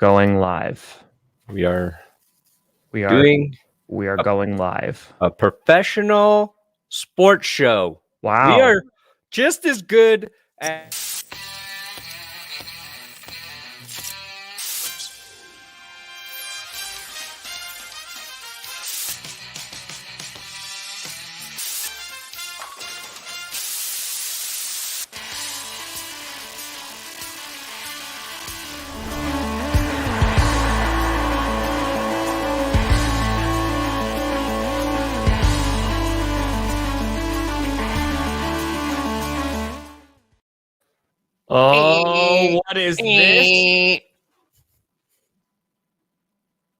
Going live. We are We are doing going live. a professional sports show. Wow. We are just as good as Oh, what is this?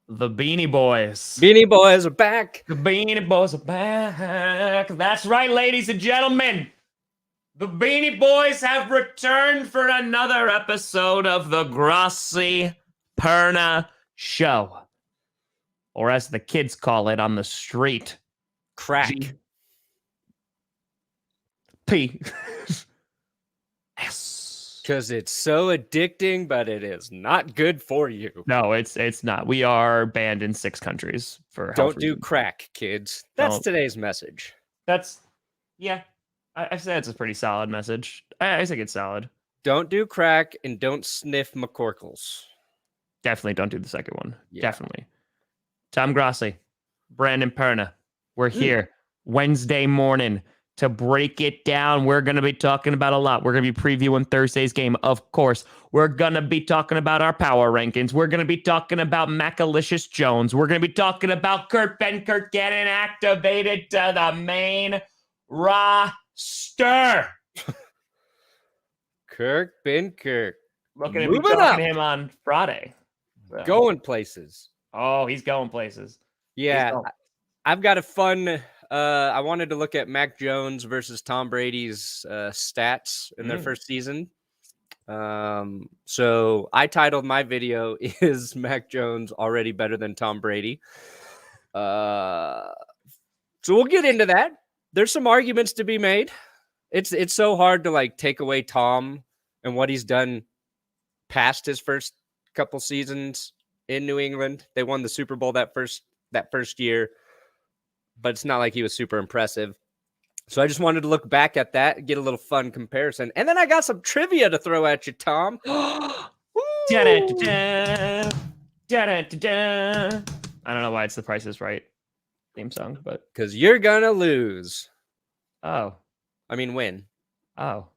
The Beanie Boys. Beanie Boys are back. The Beanie Boys are back. That's right, ladies and gentlemen. The Beanie Boys have returned for another episode of the Grossi Perna Show. Or as the kids call it on the street, Crack. P. S. Because it's so addicting, but it is not good for you. No, it's not. We are banned in 6 countries for Don't health do reasons. crack, kids. That's today's message. That's, yeah. I say it's a pretty solid message. I think it's solid. Don't do crack and don't sniff McCorkles. Definitely don't do the second one. Yeah. Definitely. Tom Grossi, Brandon Perna. We're here Wednesday morning to break it down. We're going to be talking about a lot. We're going to be previewing Thursday's game, of course. We're going to be talking about our power rankings. We're going to be talking about Macalicious Jones. We're going to be talking about Kurt Benkert getting activated to the main roster. Kirk Benkert. Looking to be Moving talking up. to him on Friday. So. Going places. Oh, he's going places. Yeah. I've got a fun... I wanted to look at Mac Jones versus Tom Brady's stats in their first season. So I titled my video, "Is Mac Jones already better than Tom Brady?" So we'll get into that. There's some arguments to be made. It's so hard to like take away Tom and what he's done past his first couple seasons in New England. They won the Super Bowl that first year. But it's not like he was super impressive. So I just wanted to look back at that and get a little fun comparison. And then I got some trivia to throw at you, Tom. I don't know why it's the Price is Right theme song, but... Because you're going to lose. Oh. I mean, win. Oh.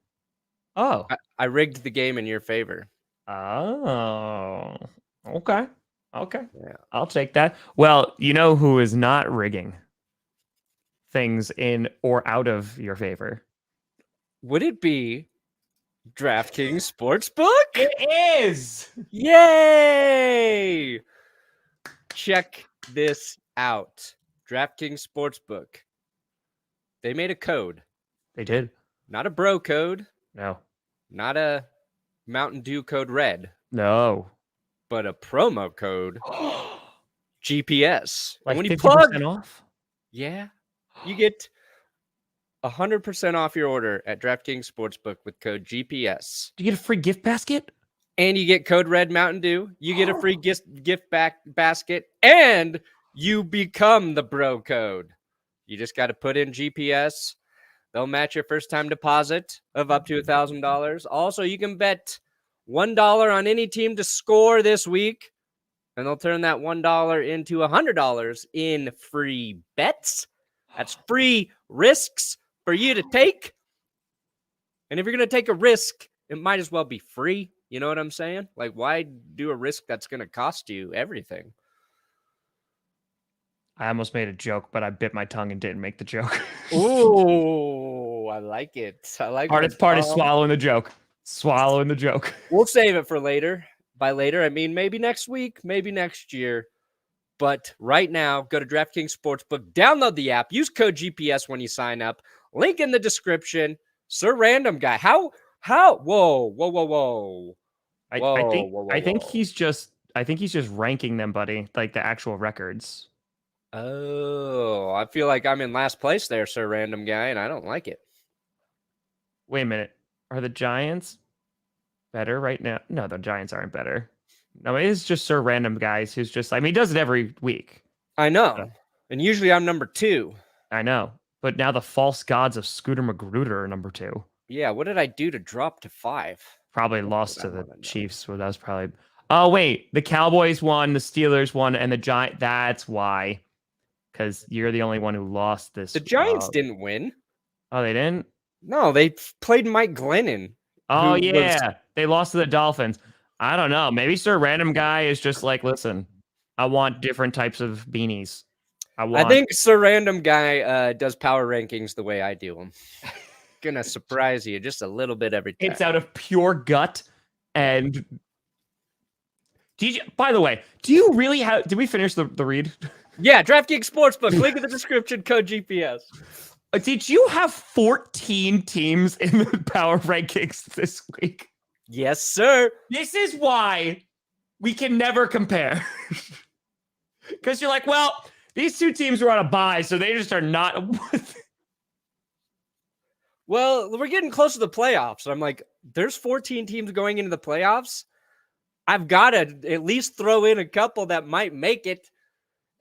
I rigged the game in your favor. Oh. Okay. Yeah. I'll take that. Well, you know who is not rigging things in or out of your favor? Would it be DraftKings Sportsbook? It is! Yay! Check this out. DraftKings Sportsbook. They made a code. They did. Not a bro code. No. Not a Mountain Dew code red. No. But a promo code. GPS. Like when you 50% plug off? Yeah. You get 100% off your order at DraftKings Sportsbook with code GPS. Do you get a free gift basket? And you get code Red Mountain Dew. You get a free gift basket. And you become the bro code. You just got to put in GPS. They'll match your first time deposit of up to $1,000. Also, you can bet $1 on any team to score this week. And they'll turn that $1 into $100 in free bets. That's free risks for you to take. And if you're going to take a risk, it might as well be free. You know what I'm saying? Like, why do a risk that's going to cost you everything? I almost made a joke, but I bit my tongue and didn't make the joke. Ooh, I like it. I like Hardest part is swallowing the joke. Swallowing the joke. We'll save it for later. By later, I mean maybe next week, maybe next year. But right now, go to DraftKings Sportsbook, download the app, use code GPS when you sign up. Link in the description. Sir Random Guy. How? Whoa. I think he's just ranking them, buddy, like the actual records. Oh, I feel like I'm in last place there, Sir Random Guy, and I don't like it. Wait a minute. Are the Giants better right now? No, the Giants aren't better. No, it is just Sir Random Guys who's just, I mean, he does it every week. I know. Yeah. And usually I'm number 2. I know. But now the false gods of Scooter Magruder are number 2. Yeah, what did I do to drop to 5? Probably That's lost what to I the wanna know. Chiefs. Well, that was probably. Oh, wait. The Cowboys won, the Steelers won, and the Giants. That's why. Because you're the only one who lost this. The Giants didn't win. Oh, they didn't? No, they played Mike Glennon. Oh, yeah. They lost to the Dolphins. I don't know. Maybe Sir Random Guy is just like, listen, I want different types of beanies. I think Sir Random Guy does power rankings the way I do them. Gonna surprise you just a little bit every time. It's out of pure gut. And by the way, do you really have, did we finish the read? Yeah, DraftKings Sportsbook, link in the description, code GPS. Did you have 14 teams in the power rankings this week? Yes, sir. This is why we can never compare. Because you're like, well, these two teams were on a bye, so they just are not. Well, we're getting close to the playoffs. I'm like, there's 14 teams going into the playoffs. I've got to at least throw in a couple that might make it.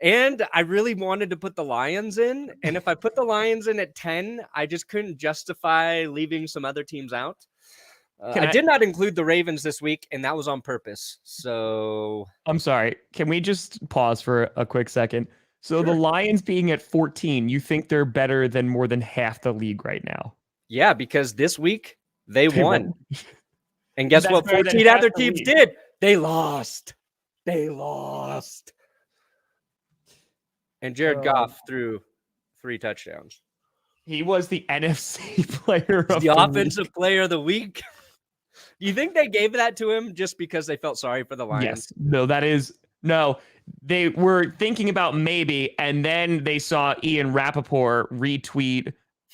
And I really wanted to put the Lions in. And if I put the Lions in at 10, I just couldn't justify leaving some other teams out. I did not include the Ravens this week, and that was on purpose. So I'm sorry. Can we just pause for a quick second? So Sure. The Lions being at 14, you think they're better than more than half the league right now? Yeah, because this week they won. And guess what? better than 14 half other the teams league. did. They lost. They lost. And Jared Goff threw 3 touchdowns. He was the NFC player of The offensive player of the week. Do you think they gave that to him just because they felt sorry for the Lions? Yes. No, that is no. They were thinking about maybe, and then they saw Ian Rappaport retweet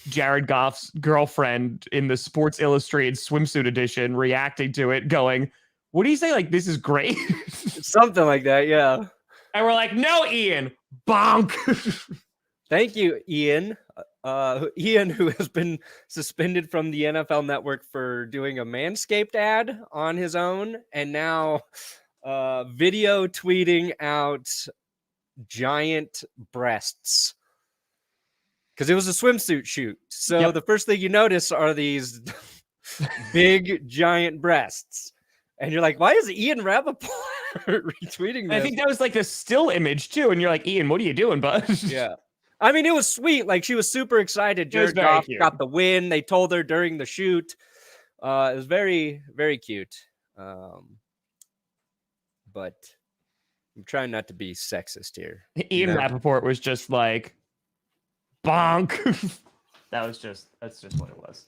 Jared Goff's girlfriend in the Sports Illustrated swimsuit edition, reacting to it, going, "What do you say? Like, this is great." Something like that, yeah. And we're like, "No, Ian, bonk." Thank you, Ian. Ian, who has been suspended from the NFL Network for doing a Manscaped ad on his own, and now video tweeting out giant breasts. Because it was a swimsuit shoot. So The first thing you notice are these big, giant breasts. And you're like, why is Ian Rappaport retweeting this? I think that was like the still image too. And you're like, Ian, what are you doing, bud? Yeah. I mean, it was sweet. Like, she was super excited. Jared Goff got the win. They told her during the shoot. It was very, very cute. But I'm trying not to be sexist here. Ian Rappaport was just like, bonk. That's just what it was.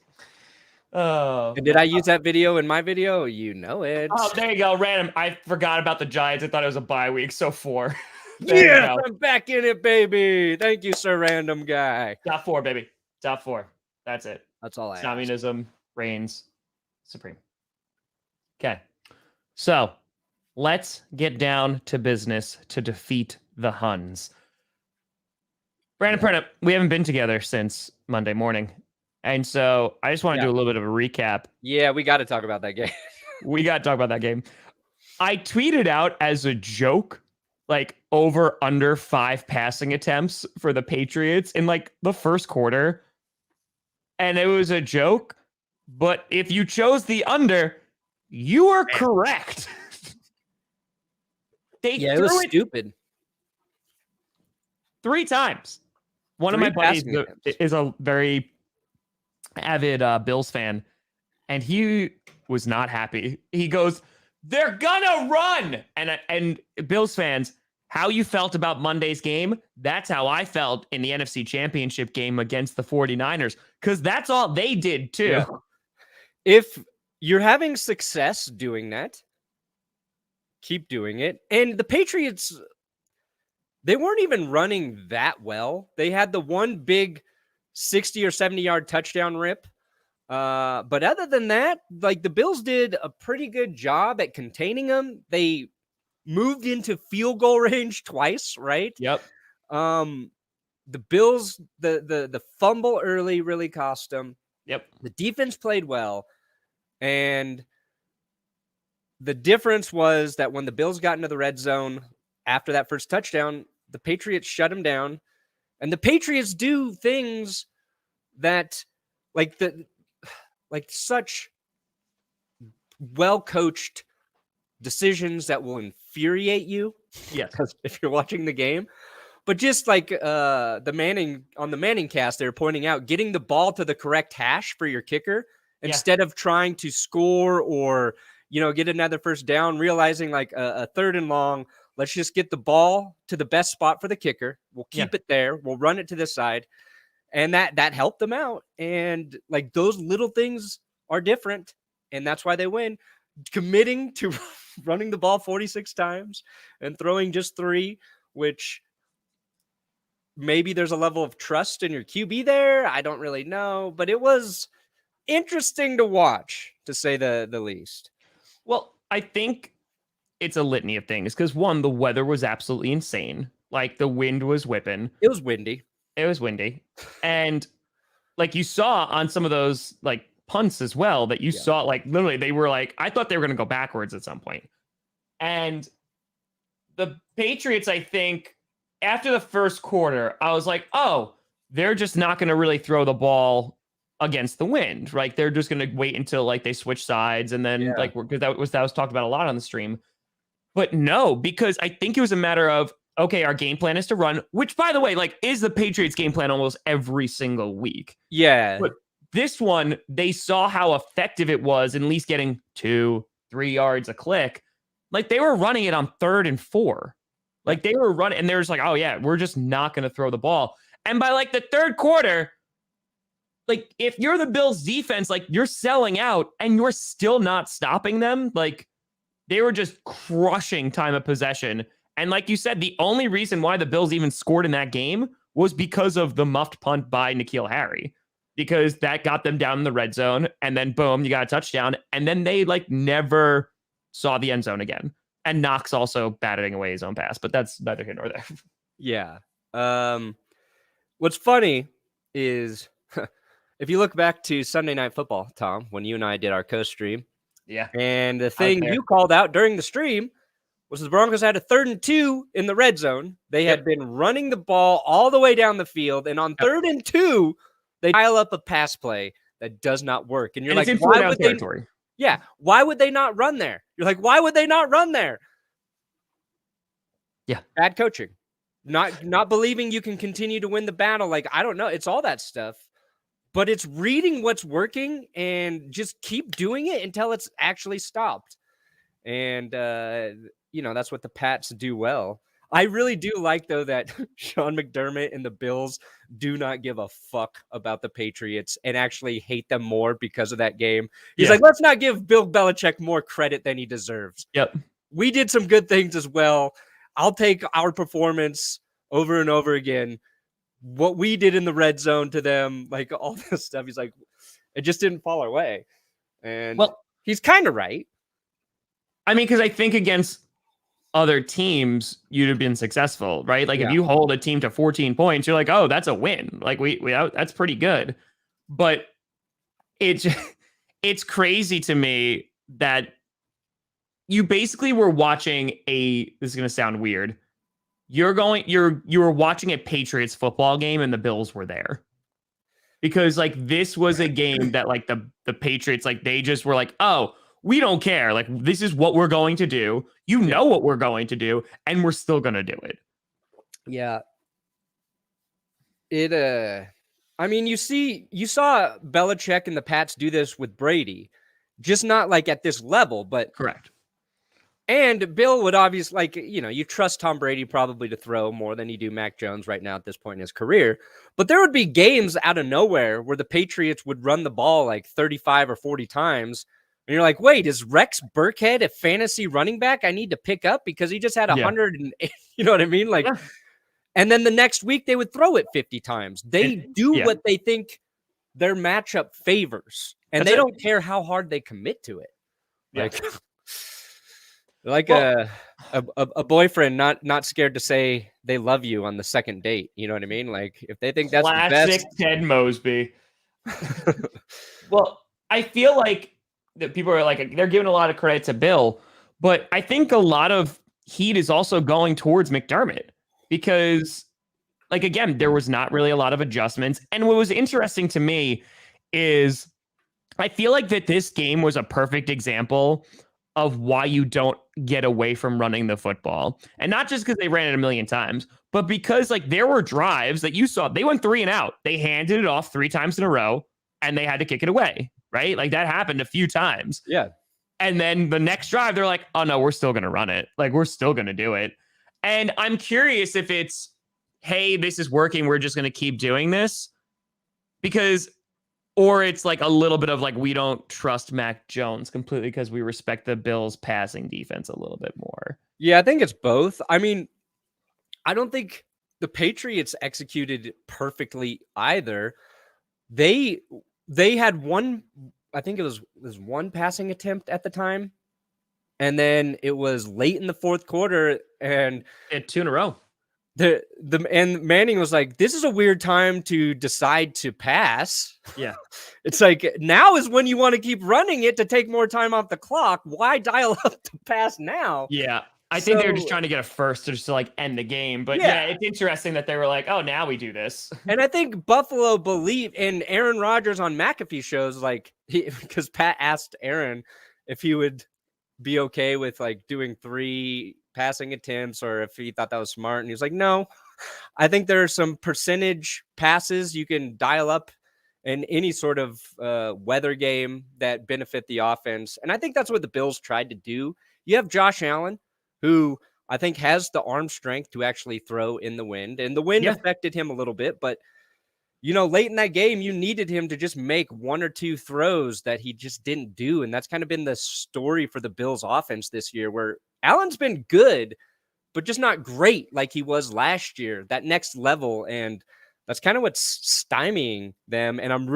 Oh. And did I use that video in my video? You know it. Oh, there you go. Random. I forgot about the Giants. I thought it was a bye week. So 4. Yeah, I'm back in it, baby. Thank you, Sir Random Guy. Top 4, baby. Top 4. That's it. That's all I ask. Communism reigns supreme. Okay. So let's get down to business to defeat the Huns. Brandon Perna, we haven't been together since Monday morning. And so I just want to do a little bit of a recap. Yeah, we got to talk about that game. We got to talk about that game. I tweeted out as a joke, like over under 5 passing attempts for the Patriots in like the first quarter. And it was a joke. But if you chose the under, you are correct. It was stupid. 3 times. One of my buddies is a very avid Bills fan, and he was not happy. He goes, "They're gonna run!" And Bills fans, how you felt about Monday's game, that's how I felt in the NFC Championship game against the 49ers, because that's all they did too. Yeah. If you're having success doing that, keep doing it. And the Patriots, they weren't even running that well. They had the one big 60 or 70 yard touchdown rip. But other than that, like, the Bills did a pretty good job at containing them. They moved into field goal range twice, right? Yep. The Bills, the fumble early really cost them. Yep. The defense played well, and the difference was that when the Bills got into the red zone after that first touchdown, the Patriots shut them down. And the Patriots do things that like such well-coached decisions that will infuriate you. Yes. Because if you're watching the game. But just like the Manning cast, they're pointing out getting the ball to the correct hash for your kicker instead of trying to score or, get another first down, realizing like a third and long, let's just get the ball to the best spot for the kicker. We'll keep it there. We'll run it to this side. And that helped them out. And like those little things are different. And that's why they win. Committing to running the ball 46 times and throwing just 3, which maybe there's a level of trust in your QB there. I don't really know, but it was interesting to watch, to say the least. Well, I think it's a litany of things because, one, the weather was absolutely insane. Like, the wind was whipping. It was windy. And like you saw on some of those like punts as well, that you saw like literally they were like, I thought they were going to go backwards at some point. And the Patriots, I think, after the first quarter, I was like, oh, they're just not going to really throw the ball against the wind. Like, they're just going to wait until like they switch sides. And then like, because that was talked about a lot on the stream. But no, because I think it was a matter of, okay, our game plan is to run, which, by the way, like, is the Patriots game plan almost every single week. Yeah. But this one, they saw how effective it was, at least getting 2-3 yards a click. Like, they were running it on 3rd and 4. Like, they were running, and they were just like, oh, yeah, we're just not going to throw the ball. And by, like, the third quarter, like, if you're the Bills defense, like, you're selling out, and you're still not stopping them. Like, they were just crushing time of possession. And like you said, the only reason why the Bills even scored in that game was because of the muffed punt by N'Keal Harry, because that got them down in the red zone. And then boom, you got a touchdown. And then they like never saw the end zone again. And Knox also batting away his own pass, but that's neither here nor there. Yeah. What's funny is if you look back to Sunday Night Football, Tom, when you and I did our co-stream. Yeah. And the thing you called out during the stream was the Broncos had a 3rd and 2 in the red zone. They had been running the ball all the way down the field. And on 3rd and 2, they pile up a pass play that does not work. And you're like, why would territory. Why would they not run there? You're like, why would they not run there? Yeah. Bad coaching. Not believing you can continue to win the battle. Like, I don't know. It's all that stuff. But it's reading what's working and just keep doing it until it's actually stopped. And, that's what the Pats do well. I really do like, though, that Sean McDermott and the Bills do not give a fuck about the Patriots and actually hate them more because of that game. He's like, let's not give Bill Belichick more credit than he deserves. Yep. We did some good things as well. I'll take our performance over and over again. What we did in the red zone to them, like all this stuff. He's like, it just didn't fall our way. And he's kind of right. I mean, because I think against other teams, you'd have been successful, right? Like if you hold a team to 14 points, you're like, oh, that's a win. Like we that's pretty good. But it's crazy to me that you basically were watching this is going to sound weird. You were watching a Patriots football game and the Bills were there. Because like this was a game that like the Patriots, like they just were like, oh, we don't care. Like, this is what we're going to do. You know what we're going to do, and we're still going to do it. Yeah. I mean, you saw Belichick and the Pats do this with Brady, just not like at this level, but correct. And Bill would obviously, like, you trust Tom Brady probably to throw more than you do Mac Jones right now at this point in his career. But there would be games out of nowhere where the Patriots would run the ball like 35 or 40 times. And you're like, wait, is Rex Burkhead a fantasy running back I need to pick up because he just had 100 and you know what I mean? Like, and then the next week they would throw it 50 times. They do what they think their matchup favors, and they don't care how hard they commit to it. Like a boyfriend not scared to say they love you on the second date. You know what I mean? Like if they think that's classic the best. Ted Mosby. Well, I feel like that people are like, they're giving a lot of credit to Bill, But I think a lot of heat is also going towards McDermott because, like, again, there was not really a lot of adjustments. And what was interesting to me is I feel like that this game was a perfect example of why you don't get away from running the football. And not just because they ran it a million times, but because like there were drives that you saw, they went 3 and out. They handed it off 3 times in a row and they had to kick it away, right? Like that happened a few times. Yeah. And then the next drive, they're like, oh no, we're still going to run it. Like we're still going to do it. And I'm curious if it's, hey, this is working. We're just going to keep doing this because, or it's like a little bit of like, we don't trust Mac Jones completely because we respect the Bills passing defense a little bit more. Yeah, I think it's both. I mean, I don't think the Patriots executed perfectly either. They had one, I think it was one passing attempt at the time. And then it was late in the fourth quarter and 2 in a row. And Manning was like, this is a weird time to decide to pass. Yeah. It's like now is when you want to keep running it to take more time off the clock. Why dial up the pass now? Yeah. I think they were just trying to get a first just to like end the game. But yeah, it's interesting that they were like, oh, now we do this. And I think Buffalo believed, and Aaron Rodgers on McAfee shows, like, because Pat asked Aaron if he would be okay with like doing 3 passing attempts or if he thought that was smart. And he was like, no, I think there are some percentage passes you can dial up in any sort of weather game that benefit the offense. And I think that's what the Bills tried to do. You have Josh Allen, who I think has the arm strength to actually throw in the wind, and the wind affected him a little bit, but late in that game, you needed him to just make 1 or 2 throws that he just didn't do. And that's kind of been the story for the Bills offense this year, where Allen's been good, but just not great like he was last year, that next level. And that's kind of what's stymieing them. And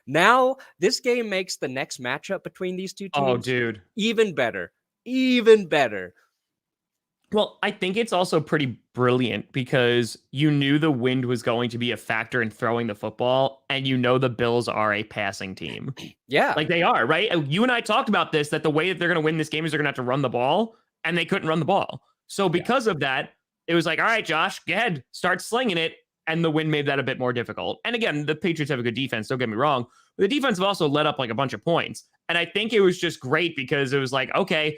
now this game makes the next matchup between these two teams even better. Well, I think it's also pretty brilliant because you knew the wind was going to be a factor in throwing the football, and the Bills are a passing team. Yeah. Like they are, right? You and I talked about this, that the way that they're going to win this game is they're going to have to run the ball, and they couldn't run the ball. So because of that, it was like, all right, Josh, go ahead, start slinging it, and the wind made that a bit more difficult. And again, the Patriots have a good defense, don't get me wrong, but the defense have also let up like a bunch of points. And I think it was just great because it was like, okay,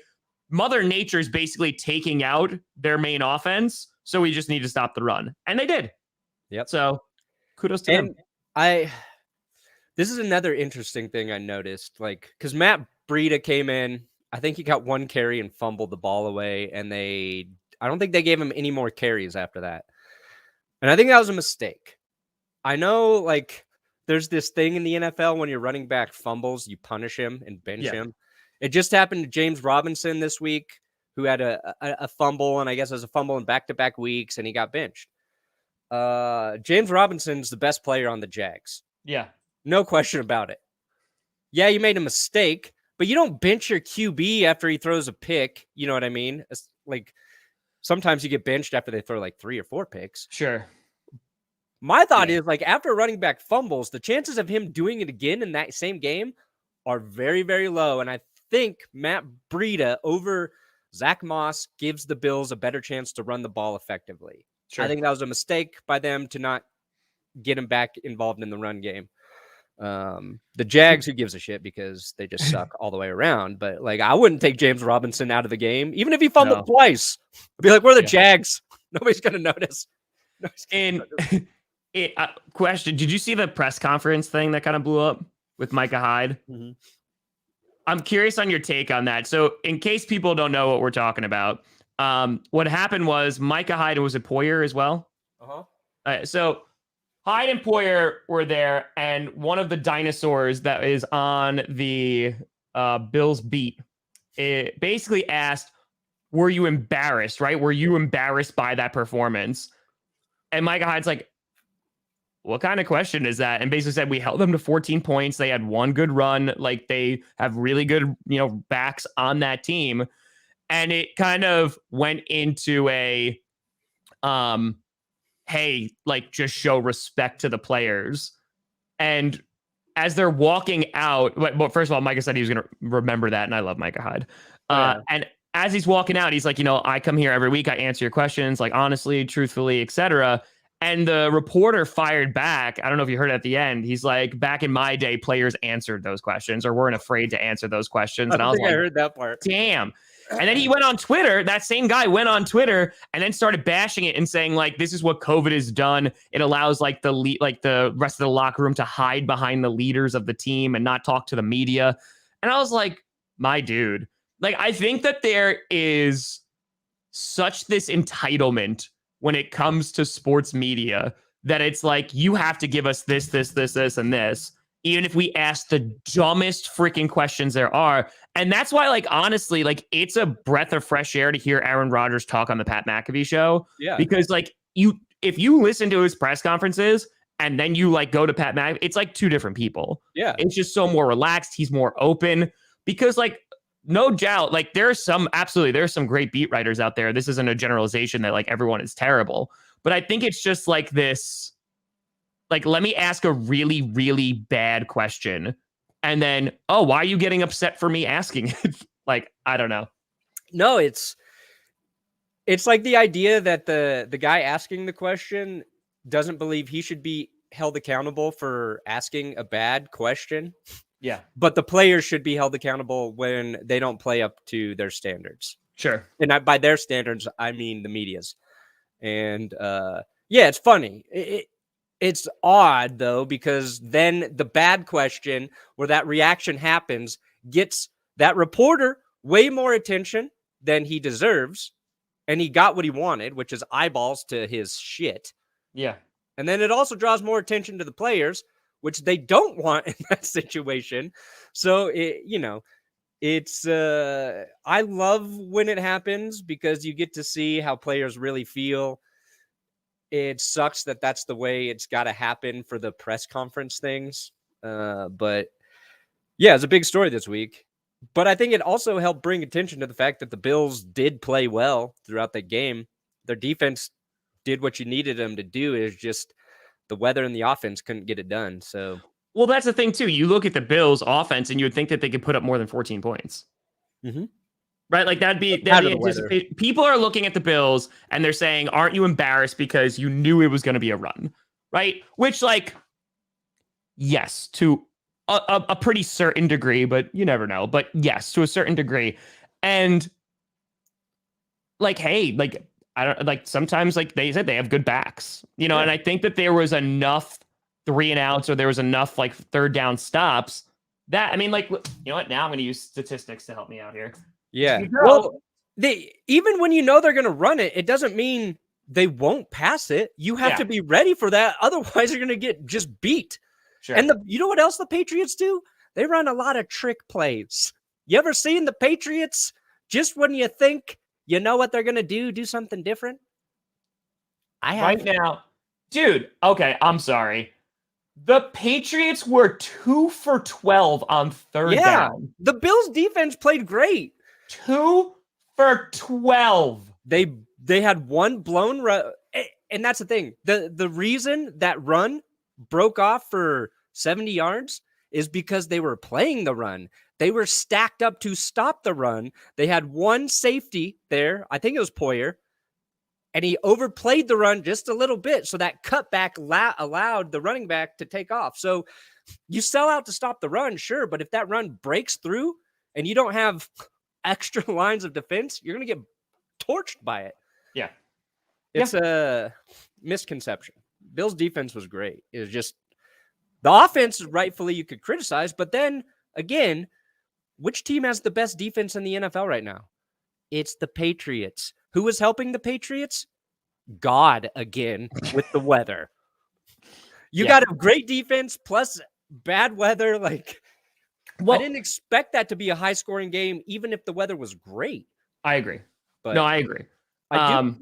Mother Nature is basically taking out their main offense, so we just need to stop the run. And they did. Yep. So kudos to them. This is another interesting thing I noticed, like, because Matt Breida came in, I think he got 1 carry and fumbled the ball away, and I don't think they gave him any more carries after that. And I think that was a mistake. I know, like, there's this thing in the NFL when your running back fumbles, you punish him and bench him. It just happened to James Robinson this week, who had a fumble, and I guess it was a fumble in back-to-back weeks, and he got benched. James Robinson's the best player on the Jags. Yeah. No question about it. Yeah, you made a mistake, but you don't bench your QB after he throws a pick. You know what I mean? It's like sometimes you get benched after they throw like 3 or 4 picks. Sure. My thought is, like, after a running back fumbles, the chances of him doing it again in that same game are very, very low, and I think Matt Breida over Zach Moss gives the Bills a better chance to run the ball effectively. Sure. I think that was a mistake by them to not get him back involved in the run game. The Jags, who gives a shit because they just suck all the way around. But like, I wouldn't take James Robinson out of the game, even if he fumbled twice. I'd be like, we're the Jags. Nobody's going to notice. Question. Did you see the press conference thing that kind of blew up with Micah Hyde? Mm-hmm. I'm curious on your take on that. So in case people don't know what we're talking about, what happened was Micah Hyde was a Poyer as well. So Hyde and Poyer were there, and one of the dinosaurs that is on the Bills beat, it basically asked, were you embarrassed, right? Were you embarrassed by that performance? And Micah Hyde's like, what kind of question is that? And basically said, we held them to 14 points. They had 1 good run. Like, they have really good, backs on that team. And it kind of went into a, hey, like, just show respect to the players. And as they're walking out, but first of all, Micah said he was going to remember that. And I love Micah Hyde. And as he's walking out, he's like, I come here every week. I answer your questions, like honestly, truthfully, etc. And the reporter fired back. I don't know if you heard it at the end. He's like, back in my day, players answered those questions or weren't afraid to answer those questions. And I was like, I heard that part. Damn. And then he went on Twitter. That same guy went on Twitter and then started bashing it and saying, like, this is what COVID has done. It allows the rest of the locker room to hide behind the leaders of the team and not talk to the media. And I was like, my dude, like, I think that there is such this entitlement when it comes to sports media that it's like, you have to give us this, and this, even if we ask the dumbest freaking questions there are. And that's why, like, honestly, like, it's a breath of fresh air to hear Aaron Rodgers talk on the Pat McAfee show. Yeah. Because, like, if you listen to his press conferences and then you, like, go to Pat McAfee, it's like two different people. Yeah. It's just so more relaxed. He's more open because, like, no doubt, like, there's some great beat writers out there. This isn't a generalization that, like, everyone is terrible. But I think it's just like this, like, let me ask a really, really bad question. And then, why are you getting upset for me asking it? Like, I don't know. No, it's like the idea that the guy asking the question doesn't believe he should be held accountable for asking a bad question. Yeah. But the players should be held accountable when they don't play up to their standards. Sure. And by their standards, I mean the media's. And it's funny. It's odd, though, because then the bad question where that reaction happens gets that reporter way more attention than he deserves. And he got what he wanted, which is eyeballs to his shit. Yeah. And then it also draws more attention to the players, which they don't want in that situation. So, it's I love when it happens because you get to see how players really feel. It sucks that that's the way it's got to happen for the press conference things. But yeah, it's a big story this week. But I think it also helped bring attention to the fact that the Bills did play well throughout the game. Their defense did what you needed them to do. Is just the weather and the offense couldn't get it done. So, well, that's the thing too. You look at the Bills' offense, and you would think that they could put up more than 14 points. Mm-hmm. Right? Like that'd be anticipation. People are looking at the Bills and they're saying, "Aren't you embarrassed because you knew it was going to be a run?" Right? Which, like, yes, to a pretty certain degree, but you never know. But yes, to a certain degree, and like, hey, like, I don't like sometimes, like they said, they have good backs, and I think that there was enough 3 and outs or there was enough like third down stops that, I mean, like, you know what? Now I'm going to use statistics to help me out here. Yeah. Well, even when they're going to run it, it doesn't mean they won't pass it. You have to be ready for that. Otherwise, you're going to get just beat. Sure. And you know what else the Patriots do? They run a lot of trick plays. You ever seen the Patriots just when you think you know what they're going to do something different? I have. Right now, dude, okay, I'm sorry. The Patriots were 2 for 12 on third down. The Bills defense played great. 2 for 12. They had one blown run, and that's the thing. The reason that run broke off for 70 yards is because they were playing the run. They were stacked up to stop the run. They had one safety there. I think it was Poyer. And he overplayed the run just a little bit. So that cutback allowed the running back to take off. So you sell out to stop the run, sure. But if that run breaks through and you don't have extra lines of defense, you're going to get torched by it. Yeah. It's a misconception. Bills defense was great. It was just the offense, rightfully, you could criticize. But then again, which team has the best defense in the NFL right now? It's the Patriots. Who was helping the Patriots? God again with the weather. You got a great defense plus bad weather. Like, I didn't expect that to be a high-scoring game, even if the weather was great. I agree. But no, I agree. I do.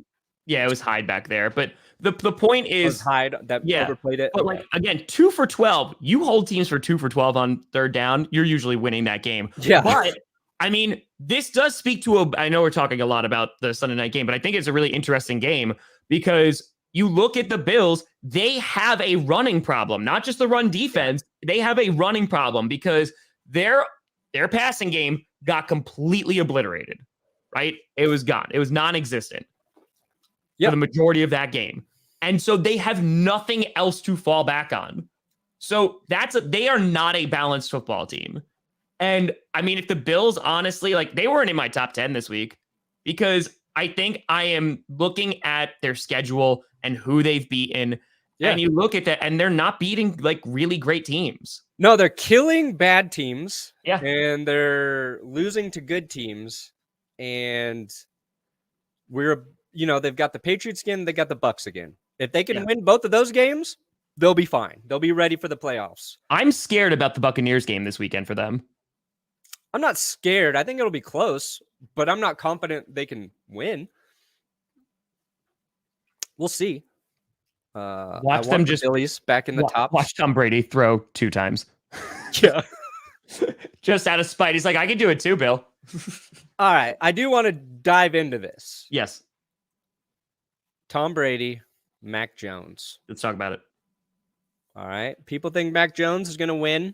Yeah, it was Hyde back there. But the point is Hyde that overplayed it. But like, again, 2 for 12. You hold teams for 2 for 12 on third down, you're usually winning that game. Yeah. But I mean, this does speak to I know we're talking a lot about the Sunday night game, but I think it's a really interesting game because you look at the Bills, they have a running problem, not just the run defense. They have a running problem because their Their passing game got completely obliterated, right? It was gone. It was non-existent for the majority of that game. And so they have nothing else to fall back on. So they are not a balanced football team. And I mean, if the Bills, honestly, like they weren't in my top 10 this week because I think I am looking at their schedule and who they've beaten. Yeah. And you look at that and they're not beating like really great teams. No, they're killing bad teams. Yeah. And they're losing to good teams. And they've got the Patriots again, they got the Bucs again. If they can win both of those games, they'll be fine. They'll be ready for the playoffs. I'm scared about the Buccaneers game this weekend for them. I'm not scared. I think it'll be close, but I'm not confident they can win. We'll see. Watch them just Phillies back in the top. Watch Tom Brady throw 2 times. Yeah. Just out of spite. He's like, I can do it too, Bill. All right. I do want to dive into this. Yes. Tom Brady, Mac Jones. Let's talk about it. All right. People think Mac Jones is going to win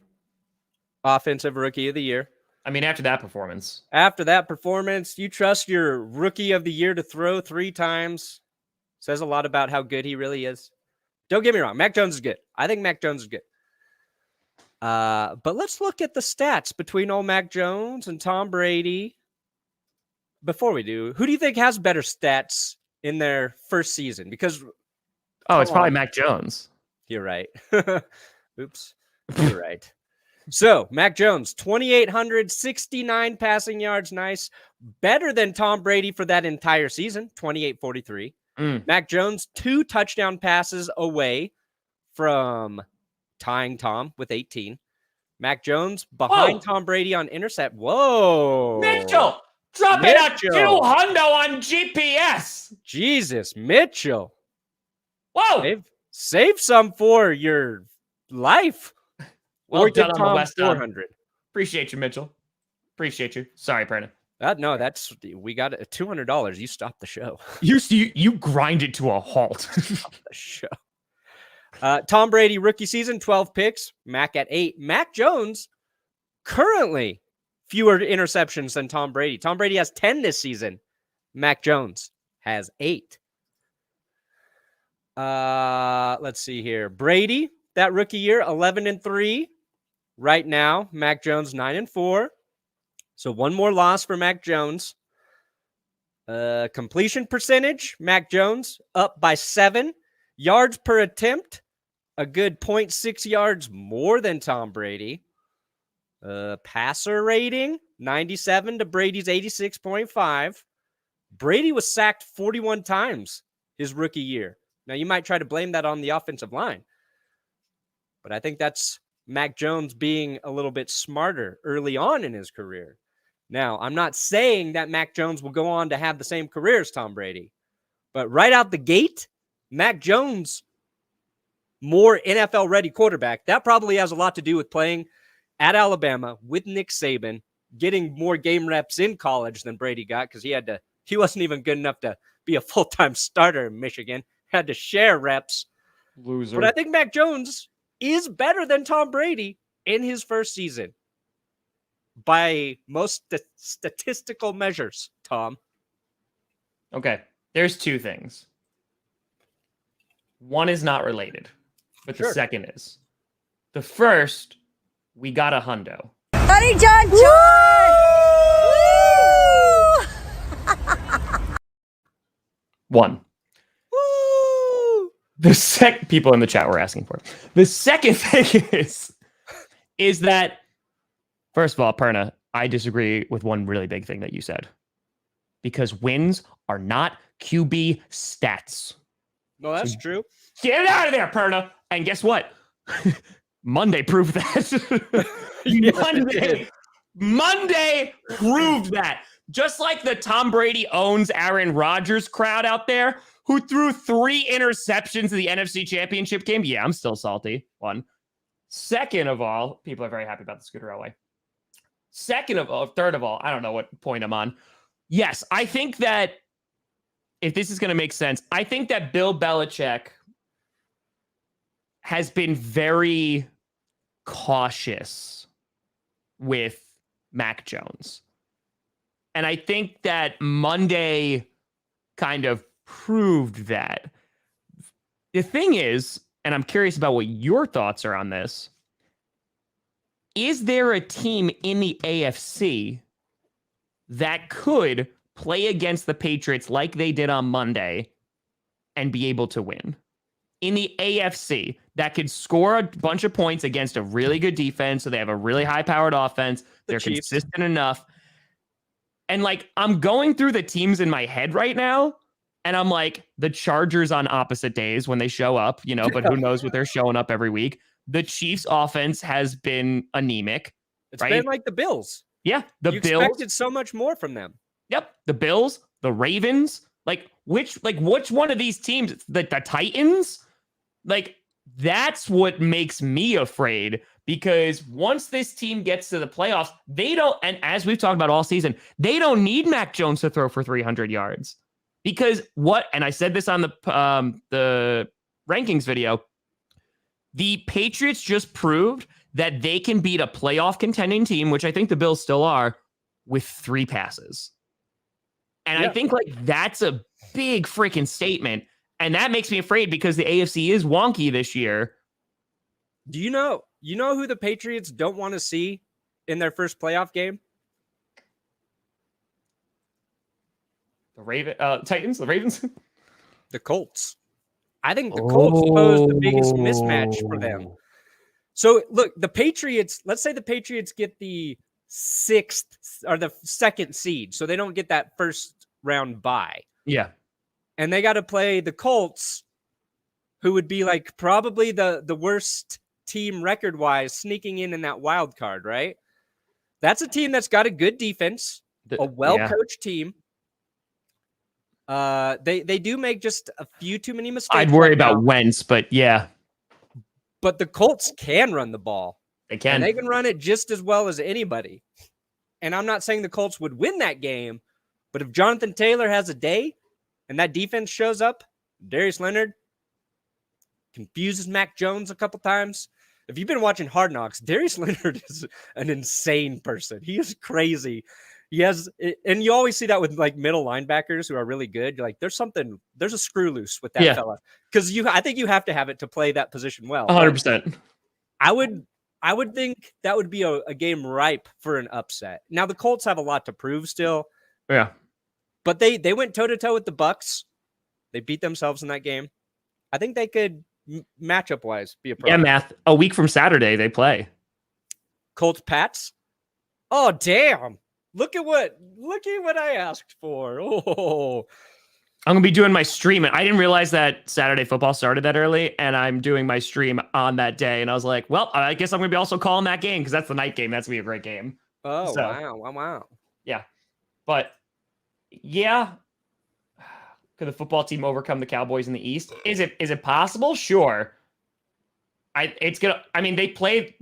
Offensive Rookie of the Year. I mean, after that performance. After that performance, you trust your Rookie of the Year to throw 3 times. Says a lot about how good he really is. Don't get me wrong. Mac Jones is good. I think Mac Jones is good. But let's look at the stats between old Mac Jones and Tom Brady. Before we do, who do you think has better stats in their first season? Because it's probably Mac Jones. You're right. Oops. You're right. So, Mac Jones, 2,869 passing yards. Nice. Better than Tom Brady for that entire season, 2,843. Mac Jones, 2 touchdown passes away from tying Tom with 18. Mac Jones behind Tom Brady on intercept. Whoa. Mitchell, drop it at 200 on GPS. Jesus, Mitchell. Whoa. Save some for your life. Well done on the West 400. Appreciate you, Mitchell. Appreciate you. Sorry, Perna. We got $200. You stopped the show. You grind it to a halt. Stop the show. Tom Brady rookie season, 12 picks. Mac at 8. Mac Jones currently fewer interceptions than Tom Brady. Tom Brady has 10 this season. Mac Jones has 8. Let's see here. Brady, that rookie year, 11-3. Right now, Mac Jones 9-4. So 1 more loss for Mac Jones. Completion percentage, Mac Jones up by 7. Yards per attempt, a good 0.6 yards more than Tom Brady. Passer rating, 97 to Brady's 86.5. Brady was sacked 41 times his rookie year. Now, you might try to blame that on the offensive line, but I think that's Mac Jones being a little bit smarter early on in his career. Now, I'm not saying that Mac Jones will go on to have the same career as Tom Brady, but right out the gate, Mac Jones, more NFL-ready quarterback. That probably has a lot to do with playing at Alabama with Nick Saban, getting more game reps in college than Brady got because he wasn't even good enough to be a full-time starter in Michigan. Had to share reps. Loser. But I think Mac Jones is better than Tom Brady in his first season by most statistical measures, Tom. Okay, there's 2 things. One is not related, but the second is. The first, we got a hundo. Buddy John Woo! 1. The people in the chat were asking for it. The second thing is that, first of all, Perna, I disagree with one really big thing that you said. Because wins are not QB stats. No, that's true. Get it out of there, Perna. And guess what? Monday proved that. Monday proved that. Just like the Tom Brady owns Aaron Rodgers crowd out there, who threw 3 interceptions in the NFC Championship game. Yeah, I'm still salty. 1. Second of all, people are very happy about the Scooter Railway. Third of all, I don't know what point I'm on. Yes, I think that if this is going to make sense, I think that Bill Belichick has been very cautious with Mac Jones. And I think that Monday kind of proved that. The thing is, and I'm curious about what your thoughts are on this, is there a team in the AFC that could play against the Patriots like they did on Monday and be able to win? In the AFC, that could score a bunch of points against a really good defense, so they have a really high-powered offense. They're consistent enough. And, like, I'm going through the teams in my head right now, and I'm like, the Chargers on opposite days when they show up, you know, but who knows what they're showing up every week. The Chiefs' offense has been anemic. It's been like the Bills. Yeah, you Bills expected so much more from them. Yep, the Bills, the Ravens. Which one of these teams? The Titans. Like, that's what makes me afraid, because once this team gets to the playoffs, they don't, and as we've talked about all season, they don't need Mac Jones to throw for 300 yards. Because and I said this on the rankings video, the Patriots just proved that they can beat a playoff contending team, which I think the Bills still are, with 3 passes. And I think, like, that's a big freaking statement. And that makes me afraid, because the AFC is wonky this year. Do you know who the Patriots don't want to see in their first playoff game? The Titans, the Ravens, the Colts. I think the Colts pose the biggest mismatch for them. So look, the Patriots, let's say the Patriots get the 6th or the 2nd seed, so they don't get that first round bye. Yeah. And they got to play the Colts, who would be like probably the worst team record-wise, sneaking in that wild card, right? That's a team that's got a good defense, a well-coached team. They do make just a few too many mistakes. I'd worry about Wentz, but yeah. But the Colts can run the ball. They can. And they can run it just as well as anybody. And I'm not saying the Colts would win that game, but if Jonathan Taylor has a day and that defense shows up, Darius Leonard confuses Mac Jones a couple times. If you've been watching Hard Knocks, Darius Leonard is an insane person. He is crazy. He has, and you always see that with like middle linebackers who are really good. You're like, there's a screw loose with that fella. Because I think you have to have it to play that position well. 100%. I would think that would be a game ripe for an upset. Now the Colts have a lot to prove still. Yeah. But they went toe-to-toe with the Bucs. They beat themselves in that game. I think they could, matchup-wise, be a problem. Yeah, math. A week from Saturday, they play. Colts Pats? Oh, damn. Look at what I asked for. Oh. I'm going to be doing my stream. I didn't realize that Saturday football started that early, and I'm doing my stream on that day. And I was like, well, I guess I'm going to be also calling that game, because that's the night game. That's going to be a great game. Oh, so, wow. Yeah. But, yeah. Could the football team overcome the Cowboys in the East? Is it possible? Sure. They played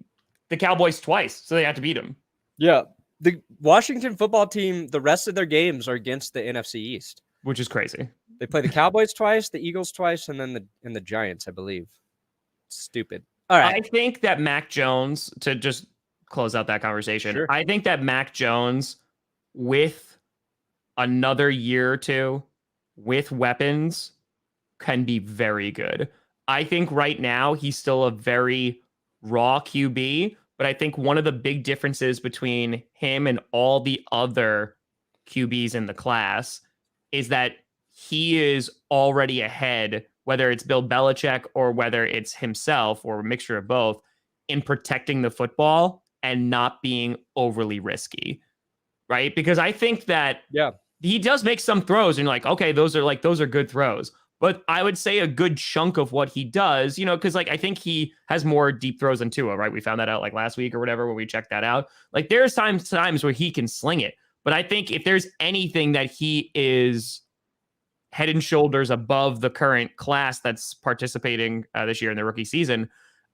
the Cowboys twice, so they have to beat them. Yeah. The Washington football team, the rest of their games are against the NFC East, which is crazy. They play the Cowboys twice, the Eagles twice, and then the Giants, I believe. Stupid. All right. I think that Mac Jones, to just close out that conversation, sure. I think that Mac Jones, with another year or two, with weapons, can be very good. I think right now he's still a very raw QB, but I think one of the big differences between him and all the other QBs in the class is that he is already ahead, whether it's Bill Belichick or whether it's himself or a mixture of both, in protecting the football and not being overly risky, right? Because I think that he does make some throws and you're like, okay, those are good throws. But I would say a good chunk of what he does, because I think he has more deep throws than Tua, right? We found that out last week or whatever when we checked that out. There's times where he can sling it. But I think if there's anything that he is head and shoulders above the current class that's participating this year in the rookie season,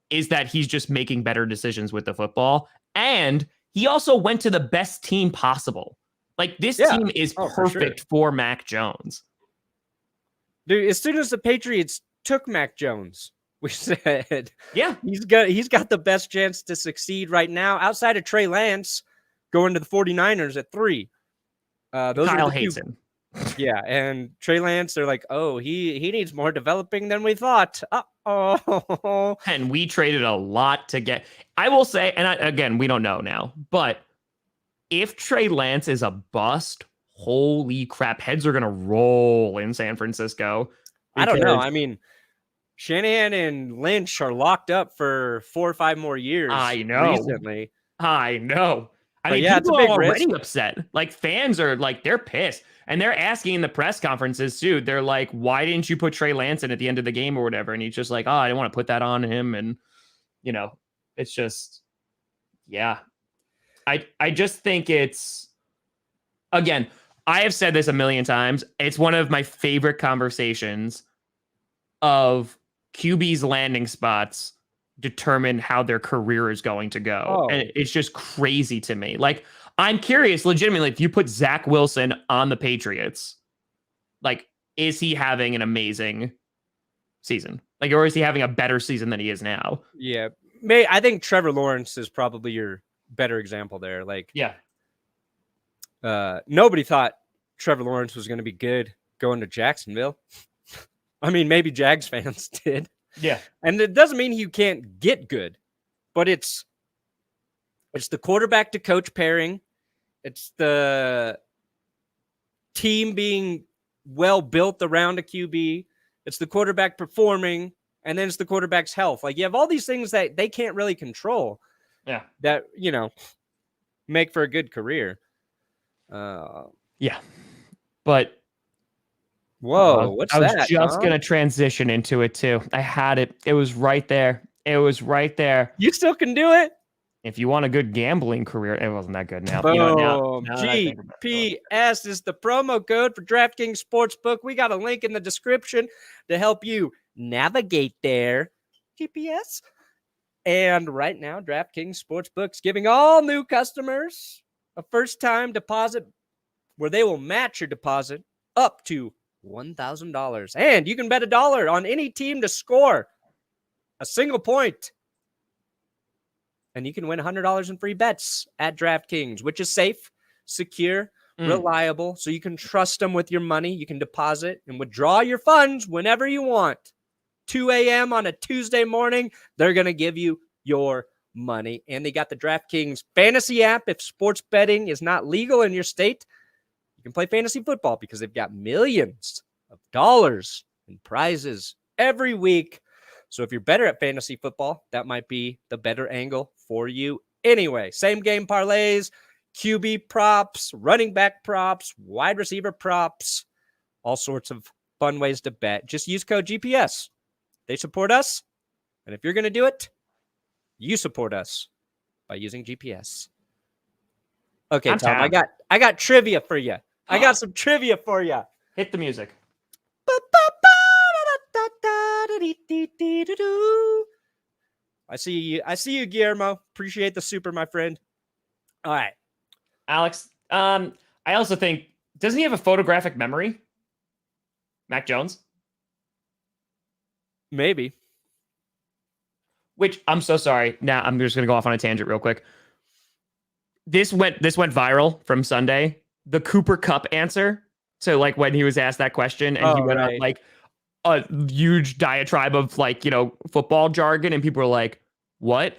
is that he's just making better decisions with the football. And he also went to the best team possible. This team is perfect for Mac Jones. Dude, as soon as the Patriots took Mac Jones, we said, yeah, he's got the best chance to succeed right now outside of Trey Lance, going to the 49ers at 3. Those Kyle are the hates two. him. Yeah, and Trey Lance, they're like, oh, he needs more developing than we thought. Uh-oh. And we traded a lot to get. I will say, and again, we don't know now, but if Trey Lance is a bust, holy crap, heads are going to roll in San Francisco. I don't know. I mean, Shanahan and Lynch are locked up for 4 or 5 more years. I know. Recently. I know. I mean, yeah, it's a people big are already risk. upset. Like, fans are like, they're pissed. And they're asking in the press conferences, too. They're like, why didn't you put Trey Lance in at the end of the game or whatever? And he's just like, oh, I didn't want to put that on him. And, it's just, yeah. I just think it's, again, I have said this a million times. It's one of my favorite conversations of QB's landing spots determine how their career is going to go. Oh. And it's just crazy to me. Like, I'm curious, legitimately, if you put Zach Wilson on the Patriots, like, is he having an amazing season? Like, or is he having a better season than he is now? Yeah. I think Trevor Lawrence is probably your better example there. Like, yeah. Nobody thought Trevor Lawrence was going to be good going to Jacksonville. I mean, maybe Jags fans did. Yeah. And it doesn't mean you can't get good, but it's the quarterback to coach pairing. It's the team being well built around a QB. It's the quarterback performing, and then it's the quarterback's health. Like, you have all these things that they can't really control. Yeah. That, make for a good career. Yeah. But whoa, what's that? I was just going to transition into it too. I had it. It was right there. You still can do it. If you want a good gambling career, it wasn't that good now. Boom. GPS is the promo code for DraftKings Sportsbook. We got a link in the description to help you navigate there. GPS. And right now, DraftKings Sportsbook's giving all new customers a first-time deposit where they will match your deposit up to $1,000. And you can bet $1 on any team to score a single point. And you can win $100 in free bets at DraftKings, which is safe, secure, reliable, so you can trust them with your money. You can deposit and withdraw your funds whenever you want. 2 a.m. on a Tuesday morning, they're going to give you your money. And they got the DraftKings fantasy app. If sports betting is not legal in your state, you can play fantasy football because they've got millions of dollars in prizes every week. So if you're better at fantasy football, that might be the better angle for you. Anyway, same game parlays, QB props, running back props, wide receiver props, all sorts of fun ways to bet. Just use code GPS. They support us. And if you're going to do it, you support us by using GPS. Okay, Tom, I got trivia for you. I got some trivia for you. Hit the music. I see you, Guillermo. Appreciate the super, my friend. All right. Alex, I also think, doesn't he have a photographic memory? Mac Jones? Maybe. Which, I'm so sorry. Now I'm just going to go off on a tangent real quick. This went viral from Sunday. The Cooper Kupp answer. So, like, when he was asked that question and he went on, like, a huge diatribe of, like, football jargon, and people were like, what?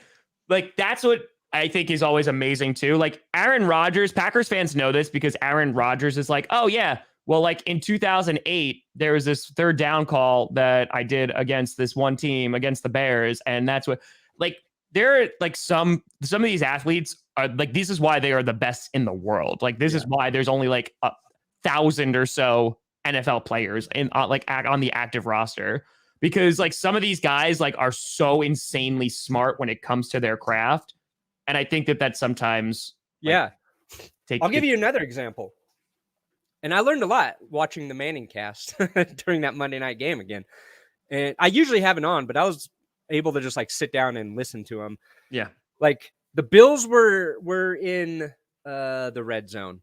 Like, that's what I think is always amazing too. Like, Aaron Rodgers, Packers fans know this because Aaron Rodgers is like, oh yeah, well, like in 2008, there was this third down call that I did against this one team against the Bears. And that's what, like, there are like some of these athletes are like, this is why they are the best in the world. Like, this is why there's only like 1,000 or so NFL players in like on the active roster, because like some of these guys like are so insanely smart when it comes to their craft. And I think that sometimes, I'll give you another example. And I learned a lot watching the Manning cast during that Monday night game again. And I usually have it on, but I was able to just like sit down and listen to him. Yeah. Like the Bills were in the red zone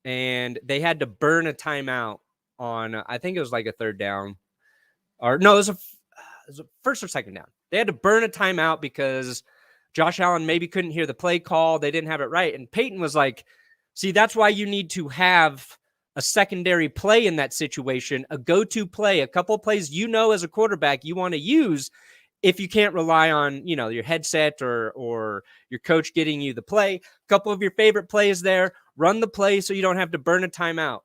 and they had to burn a timeout on, I think it was like a third down, or no, it was a first or second down. They had to burn a timeout because Josh Allen maybe couldn't hear the play call. They didn't have it right. And Peyton was like, see, that's why you need to have a secondary play in that situation, a go-to play, a couple plays as a quarterback you want to use if you can't rely on, your headset or your coach getting you the play. A couple of your favorite plays there, run the play so you don't have to burn a timeout.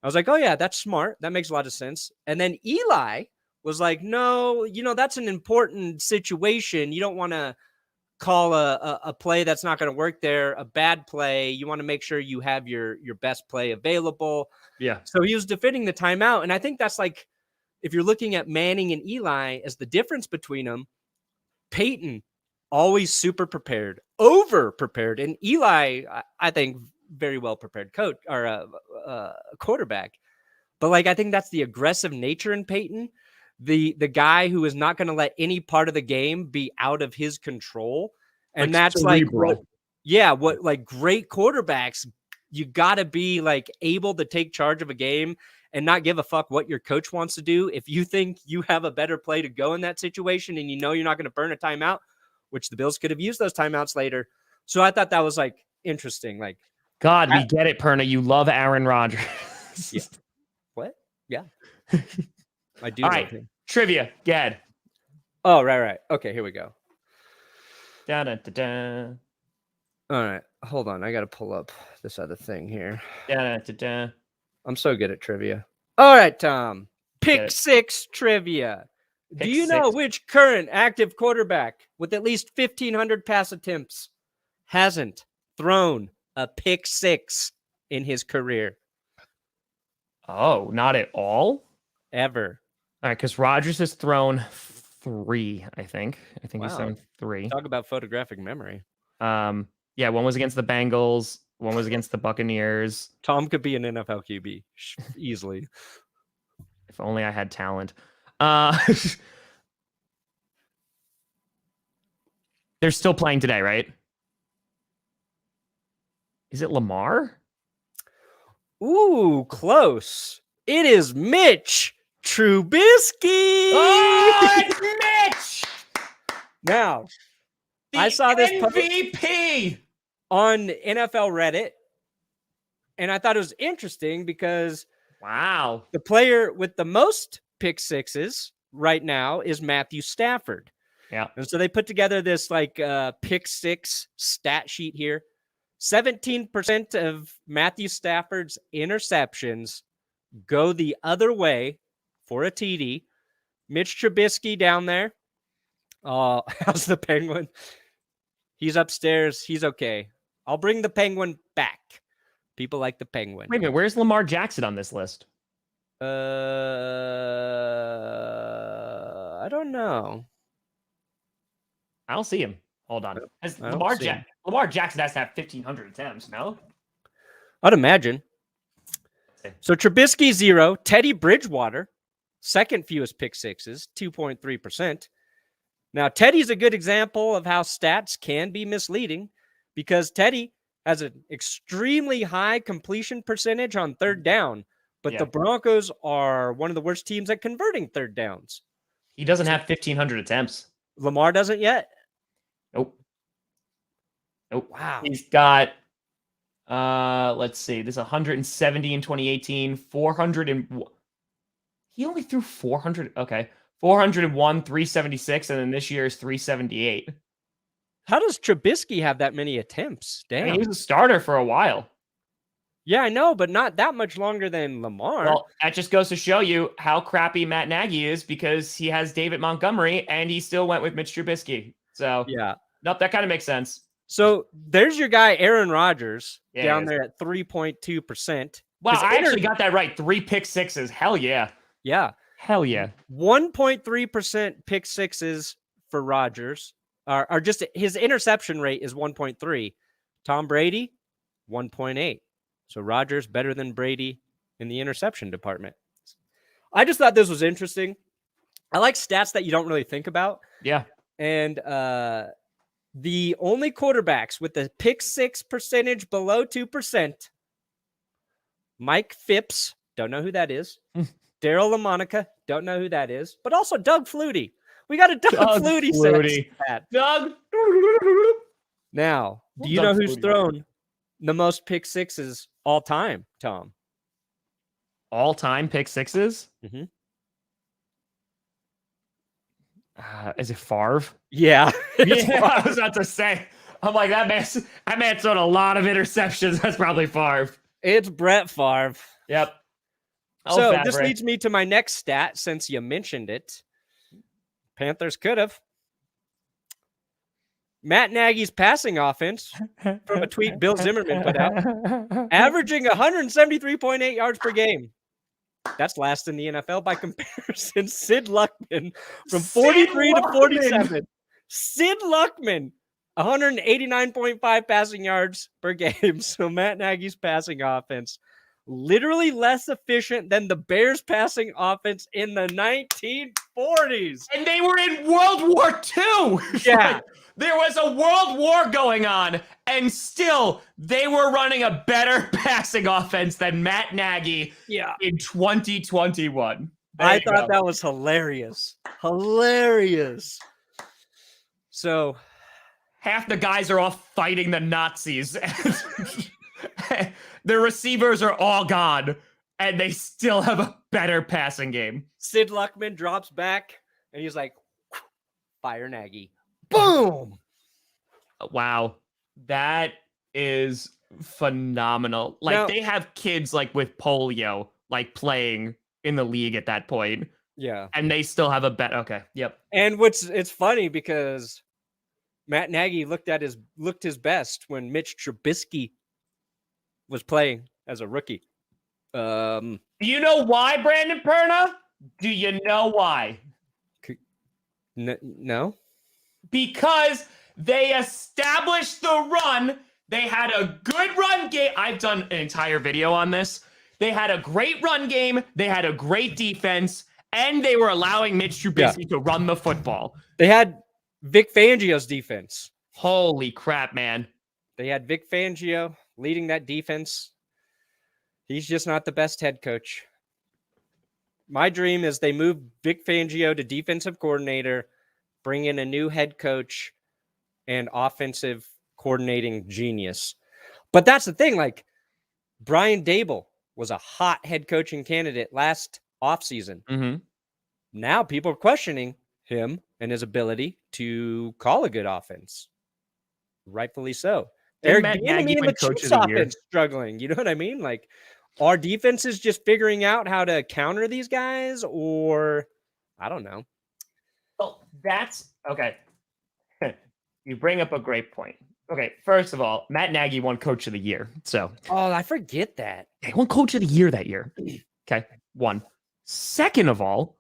I was like, oh, yeah, that's smart. That makes a lot of sense. And then Eli was like, no, that's an important situation. You don't want to call a play that's not going to work there, a bad play. You want to make sure you have your best play available. Yeah. So he was defending the timeout. And I think that's like, if you're looking at Manning and Eli as the difference between them, Peyton, always super prepared, over prepared. And Eli, I think, very well prepared coach or quarterback. But I think that's the aggressive nature in Peyton. The guy who is not going to let any part of the game be out of his control. And that's cerebral. what great quarterbacks, you got to be able to take charge of a game and not give a fuck what your coach wants to do. If you think you have a better play to go in that situation and you're not going to burn a timeout, which the Bills could have used those timeouts later. So I thought that was interesting. God, we get it, Perna. You love Aaron Rodgers. Yeah. What? Yeah. I do. All right. Trivia. Gad. Oh, right. Okay, here we go. Da-da-da-da. All right. Hold on. I got to pull up this other thing here. Da-da-da-da. I'm so good at trivia. All right, Tom. Pick six trivia. Do you know which current active quarterback with at least 1,500 pass attempts hasn't thrown a pick six in his career? Oh, not at all? Ever. All right, because Rodgers has thrown 3, I think. He's thrown 3. Talk about photographic memory. Yeah, one was against the Bengals. One was against the Buccaneers. Tom could be an NFL QB easily. If only I had talent. They're still playing today, right? Is it Lamar? Ooh, close. It is Mitch Trubisky. Oh, it's Mitch! Now, I saw this MVP on NFL Reddit, and I thought it was interesting because wow, the player with the most pick sixes right now is Matthew Stafford. Yeah. And so they put together this pick six stat sheet here. 17% of Matthew Stafford's interceptions go the other way for a TD. Mitch Trubisky down there. How's the Penguin? He's upstairs. He's okay. I'll bring the Penguin back. People like the Penguin. Wait a minute. Where's Lamar Jackson on this list? I don't know. I don't see him. Hold on. Lamar Jackson has to have 1,500 attempts, no? I'd imagine. So Trubisky, 0. Teddy Bridgewater, second fewest pick sixes, 2.3%. Now, Teddy's a good example of how stats can be misleading because Teddy has an extremely high completion percentage on third down, but the Broncos are one of the worst teams at converting third downs. He doesn't have 1,500 attempts. Lamar doesn't yet? Nope. Wow. He's got, let's see, this 170 in 2018, 400 and he only threw 400. Okay. 401, 376, and then this year is 378. How does Trubisky have that many attempts? Damn. I mean, he was a starter for a while. Yeah, I know, but not that much longer than Lamar. Well, that just goes to show you how crappy Matt Nagy is because he has David Montgomery and he still went with Mitch Trubisky. So, yeah. Nope, that kind of makes sense. So there's your guy, Aaron Rodgers, down there at 3.2%. Wow, I actually got that right. 3 pick sixes. Hell yeah. Yeah. Hell yeah. 1.3% pick sixes for Rodgers. Are just his interception rate is 1.3. Tom Brady, 1.8. So Rodgers better than Brady in the interception department. I just thought this was interesting. I like stats that you don't really think about. Yeah. And the only quarterbacks with the pick six percentage below 2%, Mike Phipps, don't know who that is. Daryl LaMonica, don't know who that is. But also Doug Flutie. We got a Doug Flutie stat. Doug. Now, do Well you done, know who's Flutie. thrown the most pick sixes all time, Tom? All-time pick sixes? Mm-hmm. Is it Favre? Yeah. It's Yeah, I Favre. was about to say. I'm like, that man's thrown a lot of interceptions. That's probably Favre. It's Brett Favre. Yep. So Favre. this leads me to my next stat since you mentioned it. Panthers could have. Matt Nagy's passing offense, from a tweet Bill Zimmerman put out, averaging 173.8 yards per game. That's last in the NFL by comparison. Sid Luckman from 43 to 47. Sid Luckman, 189.5 passing yards per game. So Matt Nagy's passing offense, literally less efficient than the Bears' passing offense in the 1940s. And they were in World War II. Yeah. Like, there was a world war going on, and still they were running a better passing offense than Matt Nagy in 2021. I thought that was hilarious. Hilarious. So half the guys are off fighting the Nazis. The receivers are all gone, and they still have a better passing game. Sid Luckman drops back, and he's like, fire Nagy. Boom! Wow. That is phenomenal. Like, Now, they have kids, like, with polio, like, playing in the league at that point. Yeah. And they still have a bet. Okay. Yep. And it's funny because Matt Nagy looked his best when Mitch Trubisky was playing as a rookie. Do you know why, Brandon Perna? Do you know why? No. Because they established the run. They had a good run game. I've done an entire video on this. They had a great run game. They had a great defense. And they were allowing Mitch Trubisky to run the football. They had Vic Fangio's defense. Holy crap, man. They had Vic Fangio leading that defense. He's just not the best head coach. My dream is they move Vic Fangio to defensive coordinator, bring in a new head coach and offensive coordinating genius. But that's the thing, like Brian Dable was a hot head coaching candidate last offseason. Mm-hmm. Now people are questioning him and his ability to call a good offense. Rightfully so. Eric Bieniemy and the Chiefs offense struggling. You know what I mean? Like, are defenses just figuring out how to counter these guys, or I don't know. Well, that's okay. You bring up a great point. Okay, first of all, Matt Nagy won Coach of the Year. So, I forget that. He won Coach of the Year that year. Okay, one. Second of all,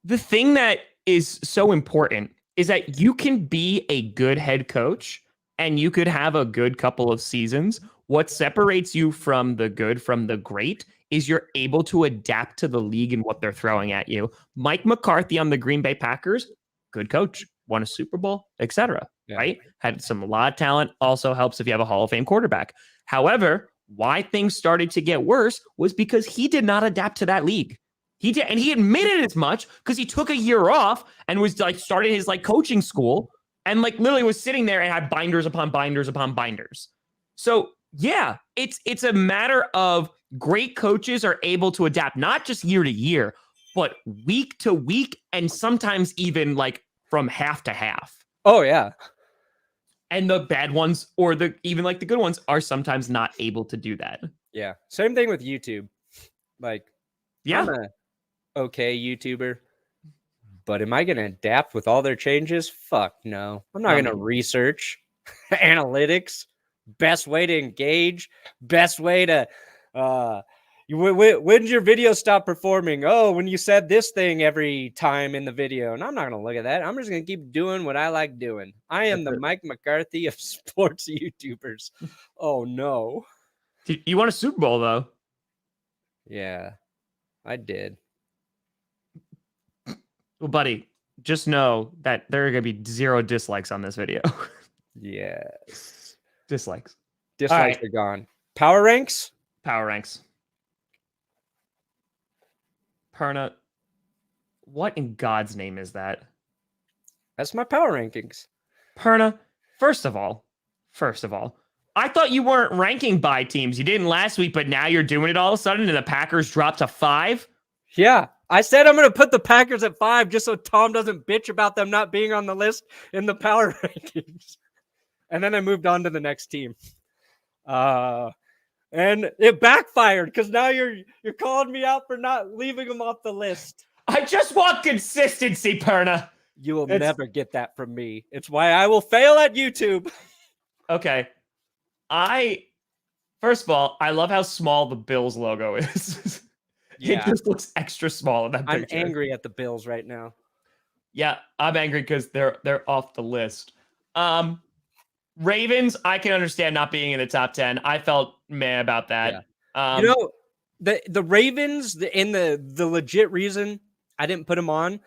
the thing that is so important is that you can be a good head coach and you could have a good couple of seasons. What separates you from the good from the great is you're able to adapt to the league and what they're throwing at you. Mike McCarthy on the Green Bay Packers, good coach, won a Super Bowl, etc. Right? Had a lot of talent. Also helps if you have a Hall of Fame quarterback. However, why things started to get worse was because he did not adapt to that league. He did, and he admitted as much because he took a year off and was like started his like coaching school and like literally was sitting there and had binders upon binders upon binders. So yeah, it's a matter of great coaches are able to adapt not just year to year, but week to week and sometimes even like from half to half. Oh yeah. And the bad ones or even the good ones are sometimes not able to do that. Yeah. Same thing with YouTube. Like, yeah. I'm a okay YouTuber, but am I going to adapt with all their changes? Fuck no. I'm not going to research analytics, best way to engage, best way to when's your video stop performing? Oh, when you said this thing every time in the video. And I'm not going to look at that. I'm just going to keep doing what I like doing. I am the Mike McCarthy of sports YouTubers. Oh no. You won a Super Bowl though. Yeah, I did. Well, buddy, just know that there are going to be 0 dislikes on this video. Yes. Dislikes. Dislikes are gone. Power ranks? Power ranks. Perna, what in God's name is that? That's my power rankings. Perna, first of all, First of all, I thought you weren't ranking by teams. You didn't last week, but now you're doing it all of a sudden, and the Packers dropped to 5. Yeah, I said I'm going to put the Packers at 5 just so Tom doesn't bitch about them not being on the list in the power rankings. And then I moved on to the next team. And it backfired because now you're calling me out for not leaving them off the list. I just want consistency, Perna. You will never get that from me. It's why I will fail at YouTube. Okay. First of all, I love how small the Bills logo is. Yeah. It just looks extra small in that picture. I'm angry at the Bills right now. Yeah, I'm angry because they're off the list. Ravens, I can understand not being in the top 10. I felt meh about that. Yeah. The Ravens, the legit reason I didn't put them on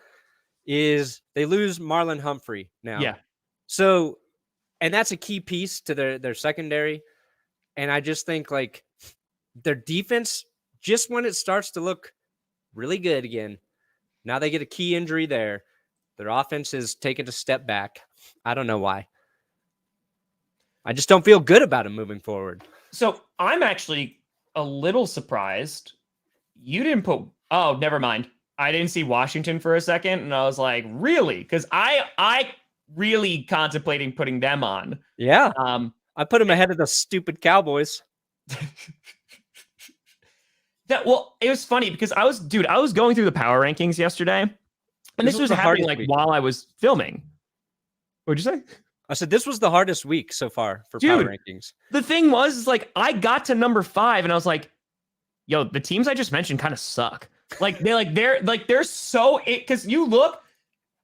is they lose Marlon Humphrey now. Yeah. So, and that's a key piece to their secondary. And I just think like their defense, just when it starts to look really good again, now they get a key injury there. Their offense is taking a step back. I don't know why. I just don't feel good about him moving forward. So I'm actually a little surprised you didn't put. Oh, never mind. I didn't see Washington for a second, and I was like, really? Because I really contemplating putting them on. Yeah. I put them ahead of the stupid Cowboys. Well, it was funny because I was going through the power rankings yesterday, and this was happening like while I was filming. What'd you say? I said this was the hardest week so far for power rankings. The thing was like I got to number 5 and I was like, yo, the teams I just mentioned kind of suck. Like they're so because you look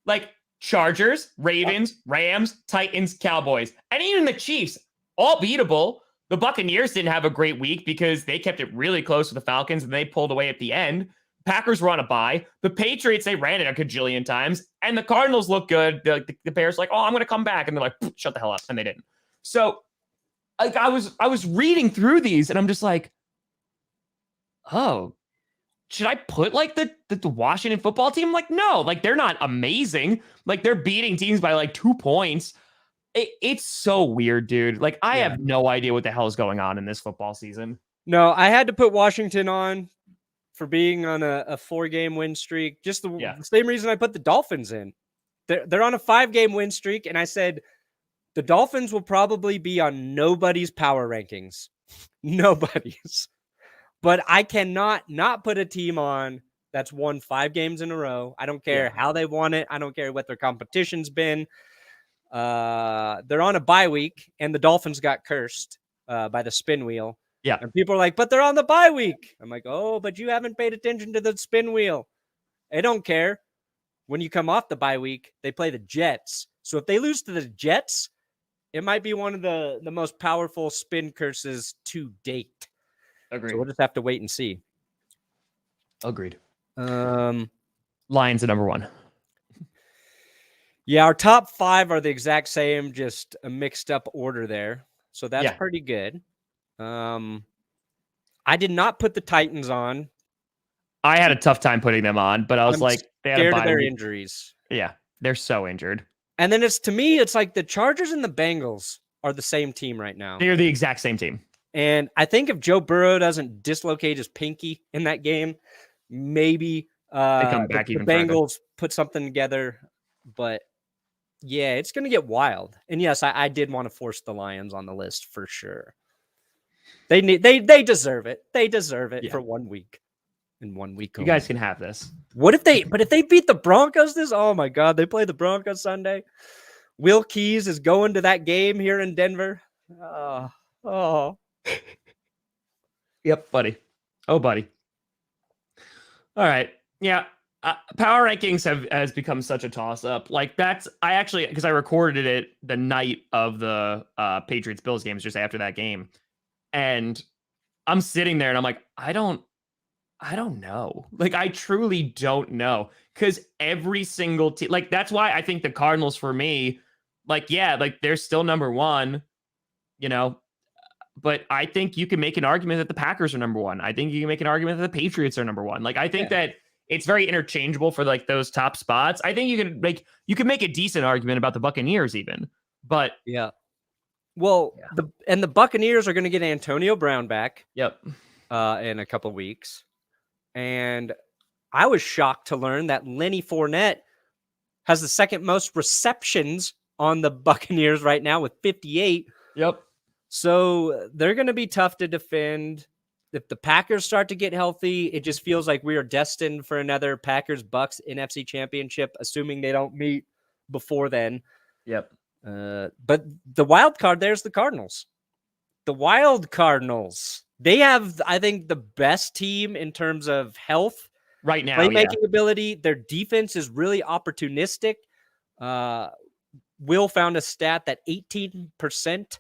like Chargers, Ravens, Rams, Titans, Cowboys, and even the Chiefs, all beatable. The Buccaneers didn't have a great week because they kept it really close with the Falcons and they pulled away at the end. Packers were on a bye. The Patriots, they ran it a cajillion times. And the Cardinals look good. The Bears like, oh, I'm going to come back. And they're like, shut the hell up. And they didn't. So like I was reading through these and I'm just like, oh, should I put like the Washington football team? Like, no, like they're not amazing. Like they're beating teams by like 2 points. It's so weird, dude. Like I have no idea what the hell is going on in this football season. No, I had to put Washington on for being on a 4-game win streak. Just the same reason I put the Dolphins in. They're on a 5-game win streak, and I said the Dolphins will probably be on nobody's power rankings. Nobody's. But I cannot not put a team on that's won 5 games in a row. I don't care how they won it. I don't care what their competition's been. They're on a bye week, and the Dolphins got cursed by the spin wheel. Yeah. And people are like, but they're on the bye week. I'm like, oh, but you haven't paid attention to the spin wheel. They don't care. When you come off the bye week, they play the Jets. So if they lose to the Jets, it might be one of the most powerful spin curses to date. Agreed. So we'll just have to wait and see. Agreed. Lions at number 1. Yeah, our top 5 are the exact same, just a mixed up order there. So that's pretty good. I did not put the Titans on. I had a tough time putting them on, but I was like, they had scared of their injuries. Yeah, they're so injured. And then to me, it's like the Chargers and the Bengals are the same team right now. They're the exact same team. And I think if Joe Burrow doesn't dislocate his pinky in that game, maybe they come back the even Bengals put something together. But yeah, it's going to get wild. And yes, I did want to force the Lions on the list for sure. They deserve it. They deserve it for 1 week. In 1 week. You guys can have this. But if they beat the Broncos oh my God, they play the Broncos Sunday. Will Keys is going to that game here in Denver. Oh. Yep, buddy. Oh, buddy. All right. Yeah. Power rankings has become such a toss up. Like because I recorded it the night of the Patriots Bills games just after that game. And I'm sitting there and I'm like, I don't know. Like, I truly don't know. Because every single team, like, that's why I think the Cardinals for me, like, they're still number 1, but I think you can make an argument that the Packers are number 1. I think you can make an argument that the Patriots are number 1. Like, I think that it's very interchangeable for like those top spots. I think you can make a decent argument about the Buccaneers even, but Well, the Buccaneers are going to get Antonio Brown back. Yep. In a couple of weeks. And I was shocked to learn that Lenny Fournette has the second most receptions on the Buccaneers right now with 58. Yep. So they're going to be tough to defend. If the Packers start to get healthy, it just feels like we are destined for another Packers-Bucks NFC championship, assuming they don't meet before then. Yep. But the wild card there's the Cardinals. The Wild Cardinals. They have, I think, the best team in terms of health. Right now, playmaking ability. Their defense is really opportunistic. Will found a stat that 18%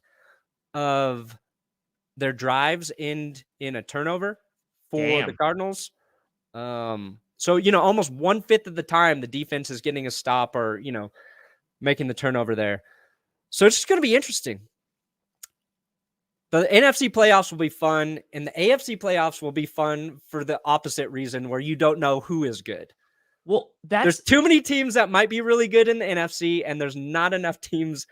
of their drives end in a turnover for the Cardinals. So, almost 1/5 of the time the defense is getting a stop or, making the turnover there. So it's just going to be interesting. The NFC playoffs will be fun, and the AFC playoffs will be fun for the opposite reason, where you don't know who is good. Well, there's too many teams that might be really good in the NFC, and there's not enough teams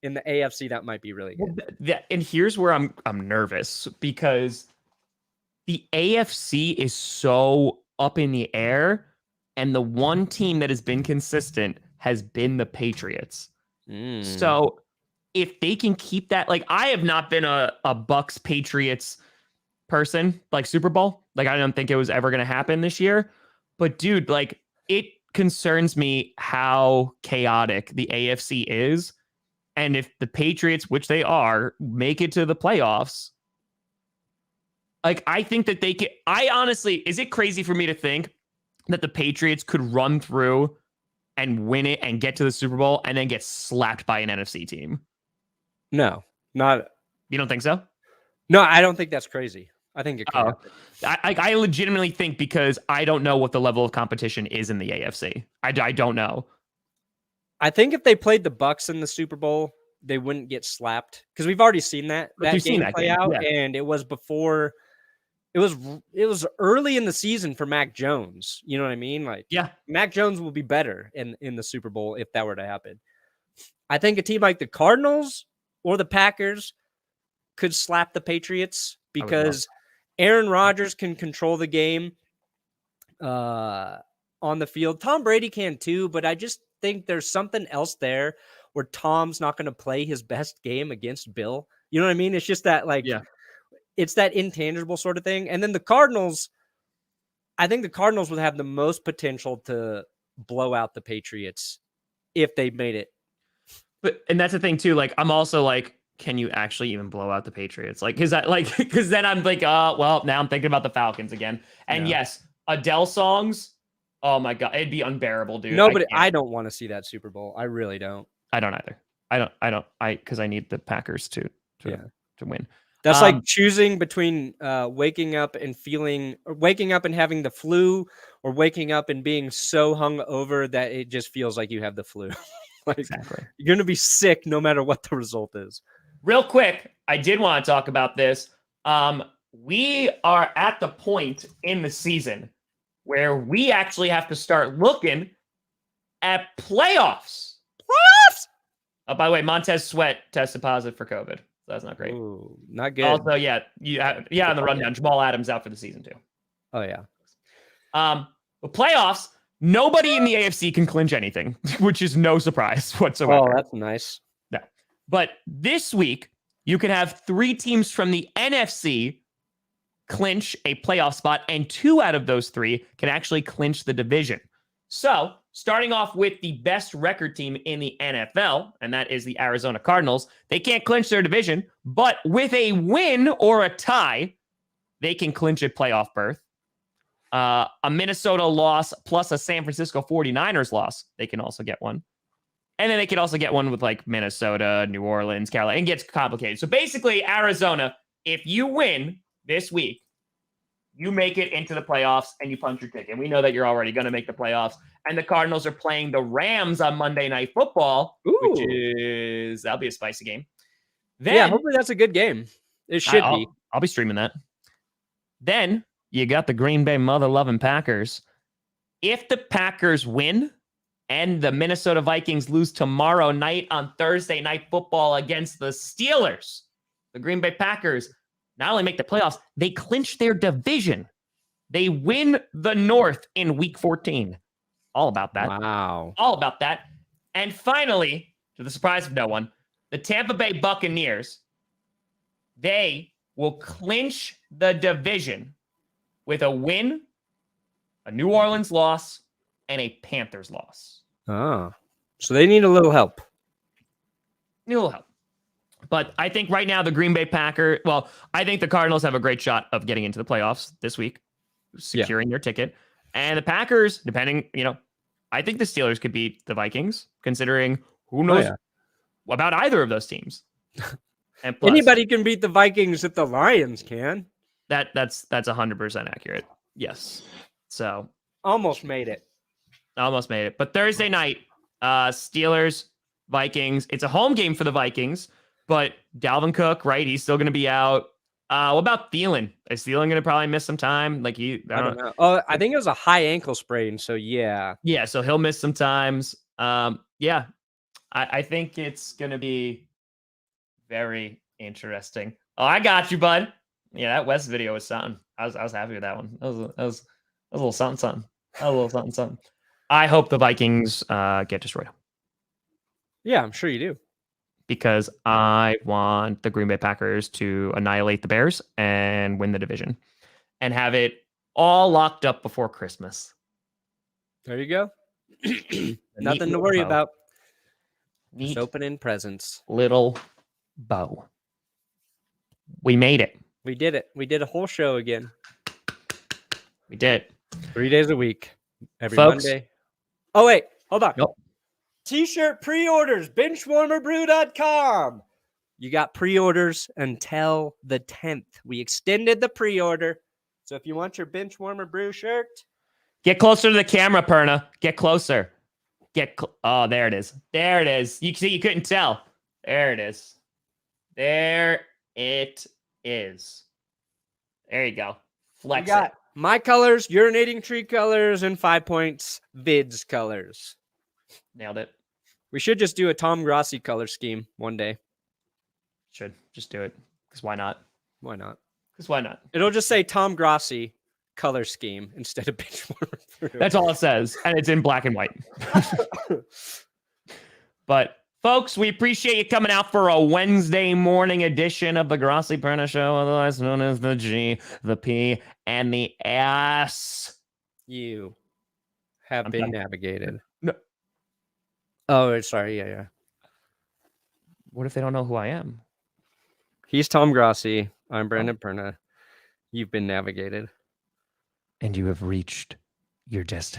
in the AFC that might be really good. Well, and here's where I'm nervous, because the AFC is so up in the air, and the one team that has been consistent has been the Patriots. So if they can keep that, like, I have not been a Bucks Patriots person, like Super Bowl. Like, I don't think it was ever going to happen this year. But dude, like, it concerns me how chaotic the AFC is. And if the Patriots, which they are, make it to the playoffs, like, I think that they can. I honestly, is it crazy for me to think that the Patriots could run through and win it and get to the Super Bowl and then get slapped by an NFC team? No, not. You don't think so? No, I don't think that's crazy. I think it could happen. I legitimately think, because I don't know what the level of competition is in the AFC. I don't know. I think if they played the Bucks in the Super Bowl, they wouldn't get slapped, because we've already seen that game play out, and it was before. It was early in the season for Mac Jones. You know what I mean? Like, Mac Jones will be better in the Super Bowl if that were to happen. I think a team like the Cardinals or the Packers could slap the Patriots, because Aaron Rodgers can control the game on the field. Tom Brady can too, but I just think there's something else there where Tom's not going to play his best game against Bill. You know what I mean? It's just that, like, it's that intangible sort of thing. And then the Cardinals, I think the Cardinals would have the most potential to blow out the Patriots if they made it. And that's the thing too. Like, I'm also like, can you actually even blow out the Patriots? Like, because then I'm like, well, now I'm thinking about the Falcons again. And yes, Adele songs. Oh my God, it'd be unbearable, dude. No, but I don't want to see that Super Bowl. I really don't. I don't either. Because I need the Packers to win. That's like choosing between waking up and having the flu, or waking up and being so hungover that it just feels like you have the flu. Like, exactly. You're going to be sick no matter what the result is. Real quick, I did want to talk about this. We are at the point in the season where we actually have to start looking at playoffs. By the way, Montez Sweat tested positive for COVID. So that's not great. Ooh, not good. Also, on the rundown, Jamal Adams out for the season too. Oh yeah. But playoffs, nobody in the AFC can clinch anything, which is no surprise whatsoever. Oh, that's nice. No. But this week, you can have 3 teams from the NFC clinch a playoff spot, and 2 out of those 3 can actually clinch the division. So, starting off with the best record team in the NFL, and that is the Arizona Cardinals, they can't clinch their division, but with a win or a tie, they can clinch a playoff berth. A Minnesota loss plus a San Francisco 49ers loss, they can also get one. And then they could also get one with like Minnesota, New Orleans, Carolina. It gets complicated. So basically, Arizona, if you win this week, you make it into the playoffs and you punch your ticket. We know that you're already going to make the playoffs. And the Cardinals are playing the Rams on Monday Night Football, that'll be a spicy game. Then, hopefully that's a good game. It should be. I'll be streaming that. Then you got the Green Bay mother-loving Packers. If the Packers win, and the Minnesota Vikings lose tomorrow night on Thursday Night Football against the Steelers, the Green Bay Packers not only make the playoffs, they clinch their division. They win the North in Week 14. All about that. Wow. All about that. And finally, to the surprise of no one, the Tampa Bay Buccaneers, they will clinch the division with a win, a New Orleans loss, and a Panthers loss. Oh, so they need a little help. Need a little help. But I think right now the Green Bay Packers, I think the Cardinals have a great shot of getting into the playoffs this week, securing their ticket. And the Packers, depending, I think the Steelers could beat the Vikings, considering who knows about either of those teams. And plus, anybody can beat the Vikings if the Lions can. That's 100% accurate. Yes. So almost made it. But Thursday night, Steelers, Vikings. It's a home game for the Vikings, but Dalvin Cook, right? He's still going to be out. What about Thielen? Is Thielen going to probably miss some time? I don't know. Oh, I think it was a high ankle sprain. So yeah. Yeah. So he'll miss some times. Yeah. I think it's going to be very interesting. Oh, I got you, bud. Yeah, that West video was something. I was happy with that one. That was a little something. I hope the Vikings get destroyed. Yeah, I'm sure you do. Because I want the Green Bay Packers to annihilate the Bears and win the division and have it all locked up before Christmas. There you go. Nothing to worry about. Just opening presents. Little bow. We made it. We did it. We did a whole show again. We did. 3 days a week. Every Folks, Monday. Oh, wait. Hold on. Nope. T-shirt pre-orders. Benchwarmerbrew.com. You got pre-orders until the 10th. We extended the pre-order. So if you want your Benchwarmer Brew shirt. Get closer to the camera, Perna. Get closer. Oh, there it is. There it is. You see, you couldn't tell. There it is. There it is. There you go. Flex we got it. My colors, urinating tree colors, and 5 points vids colors. Nailed it. We should just do a Tom Grossi color scheme one day. Should just do it. Because why not? Why not? Because why not? It'll just say Tom Grossi color scheme instead of Benchwarmer. That's all it says. And it's in black and white. But folks, we appreciate you coming out for a Wednesday morning edition of the Grossi Perna Show, otherwise known as the G, the P, and the S. You have been navigated. No. Oh, sorry. Yeah. What if they don't know who I am? He's Tom Grossi. I'm Brandon Perna. You've been navigated. And you have reached your destiny.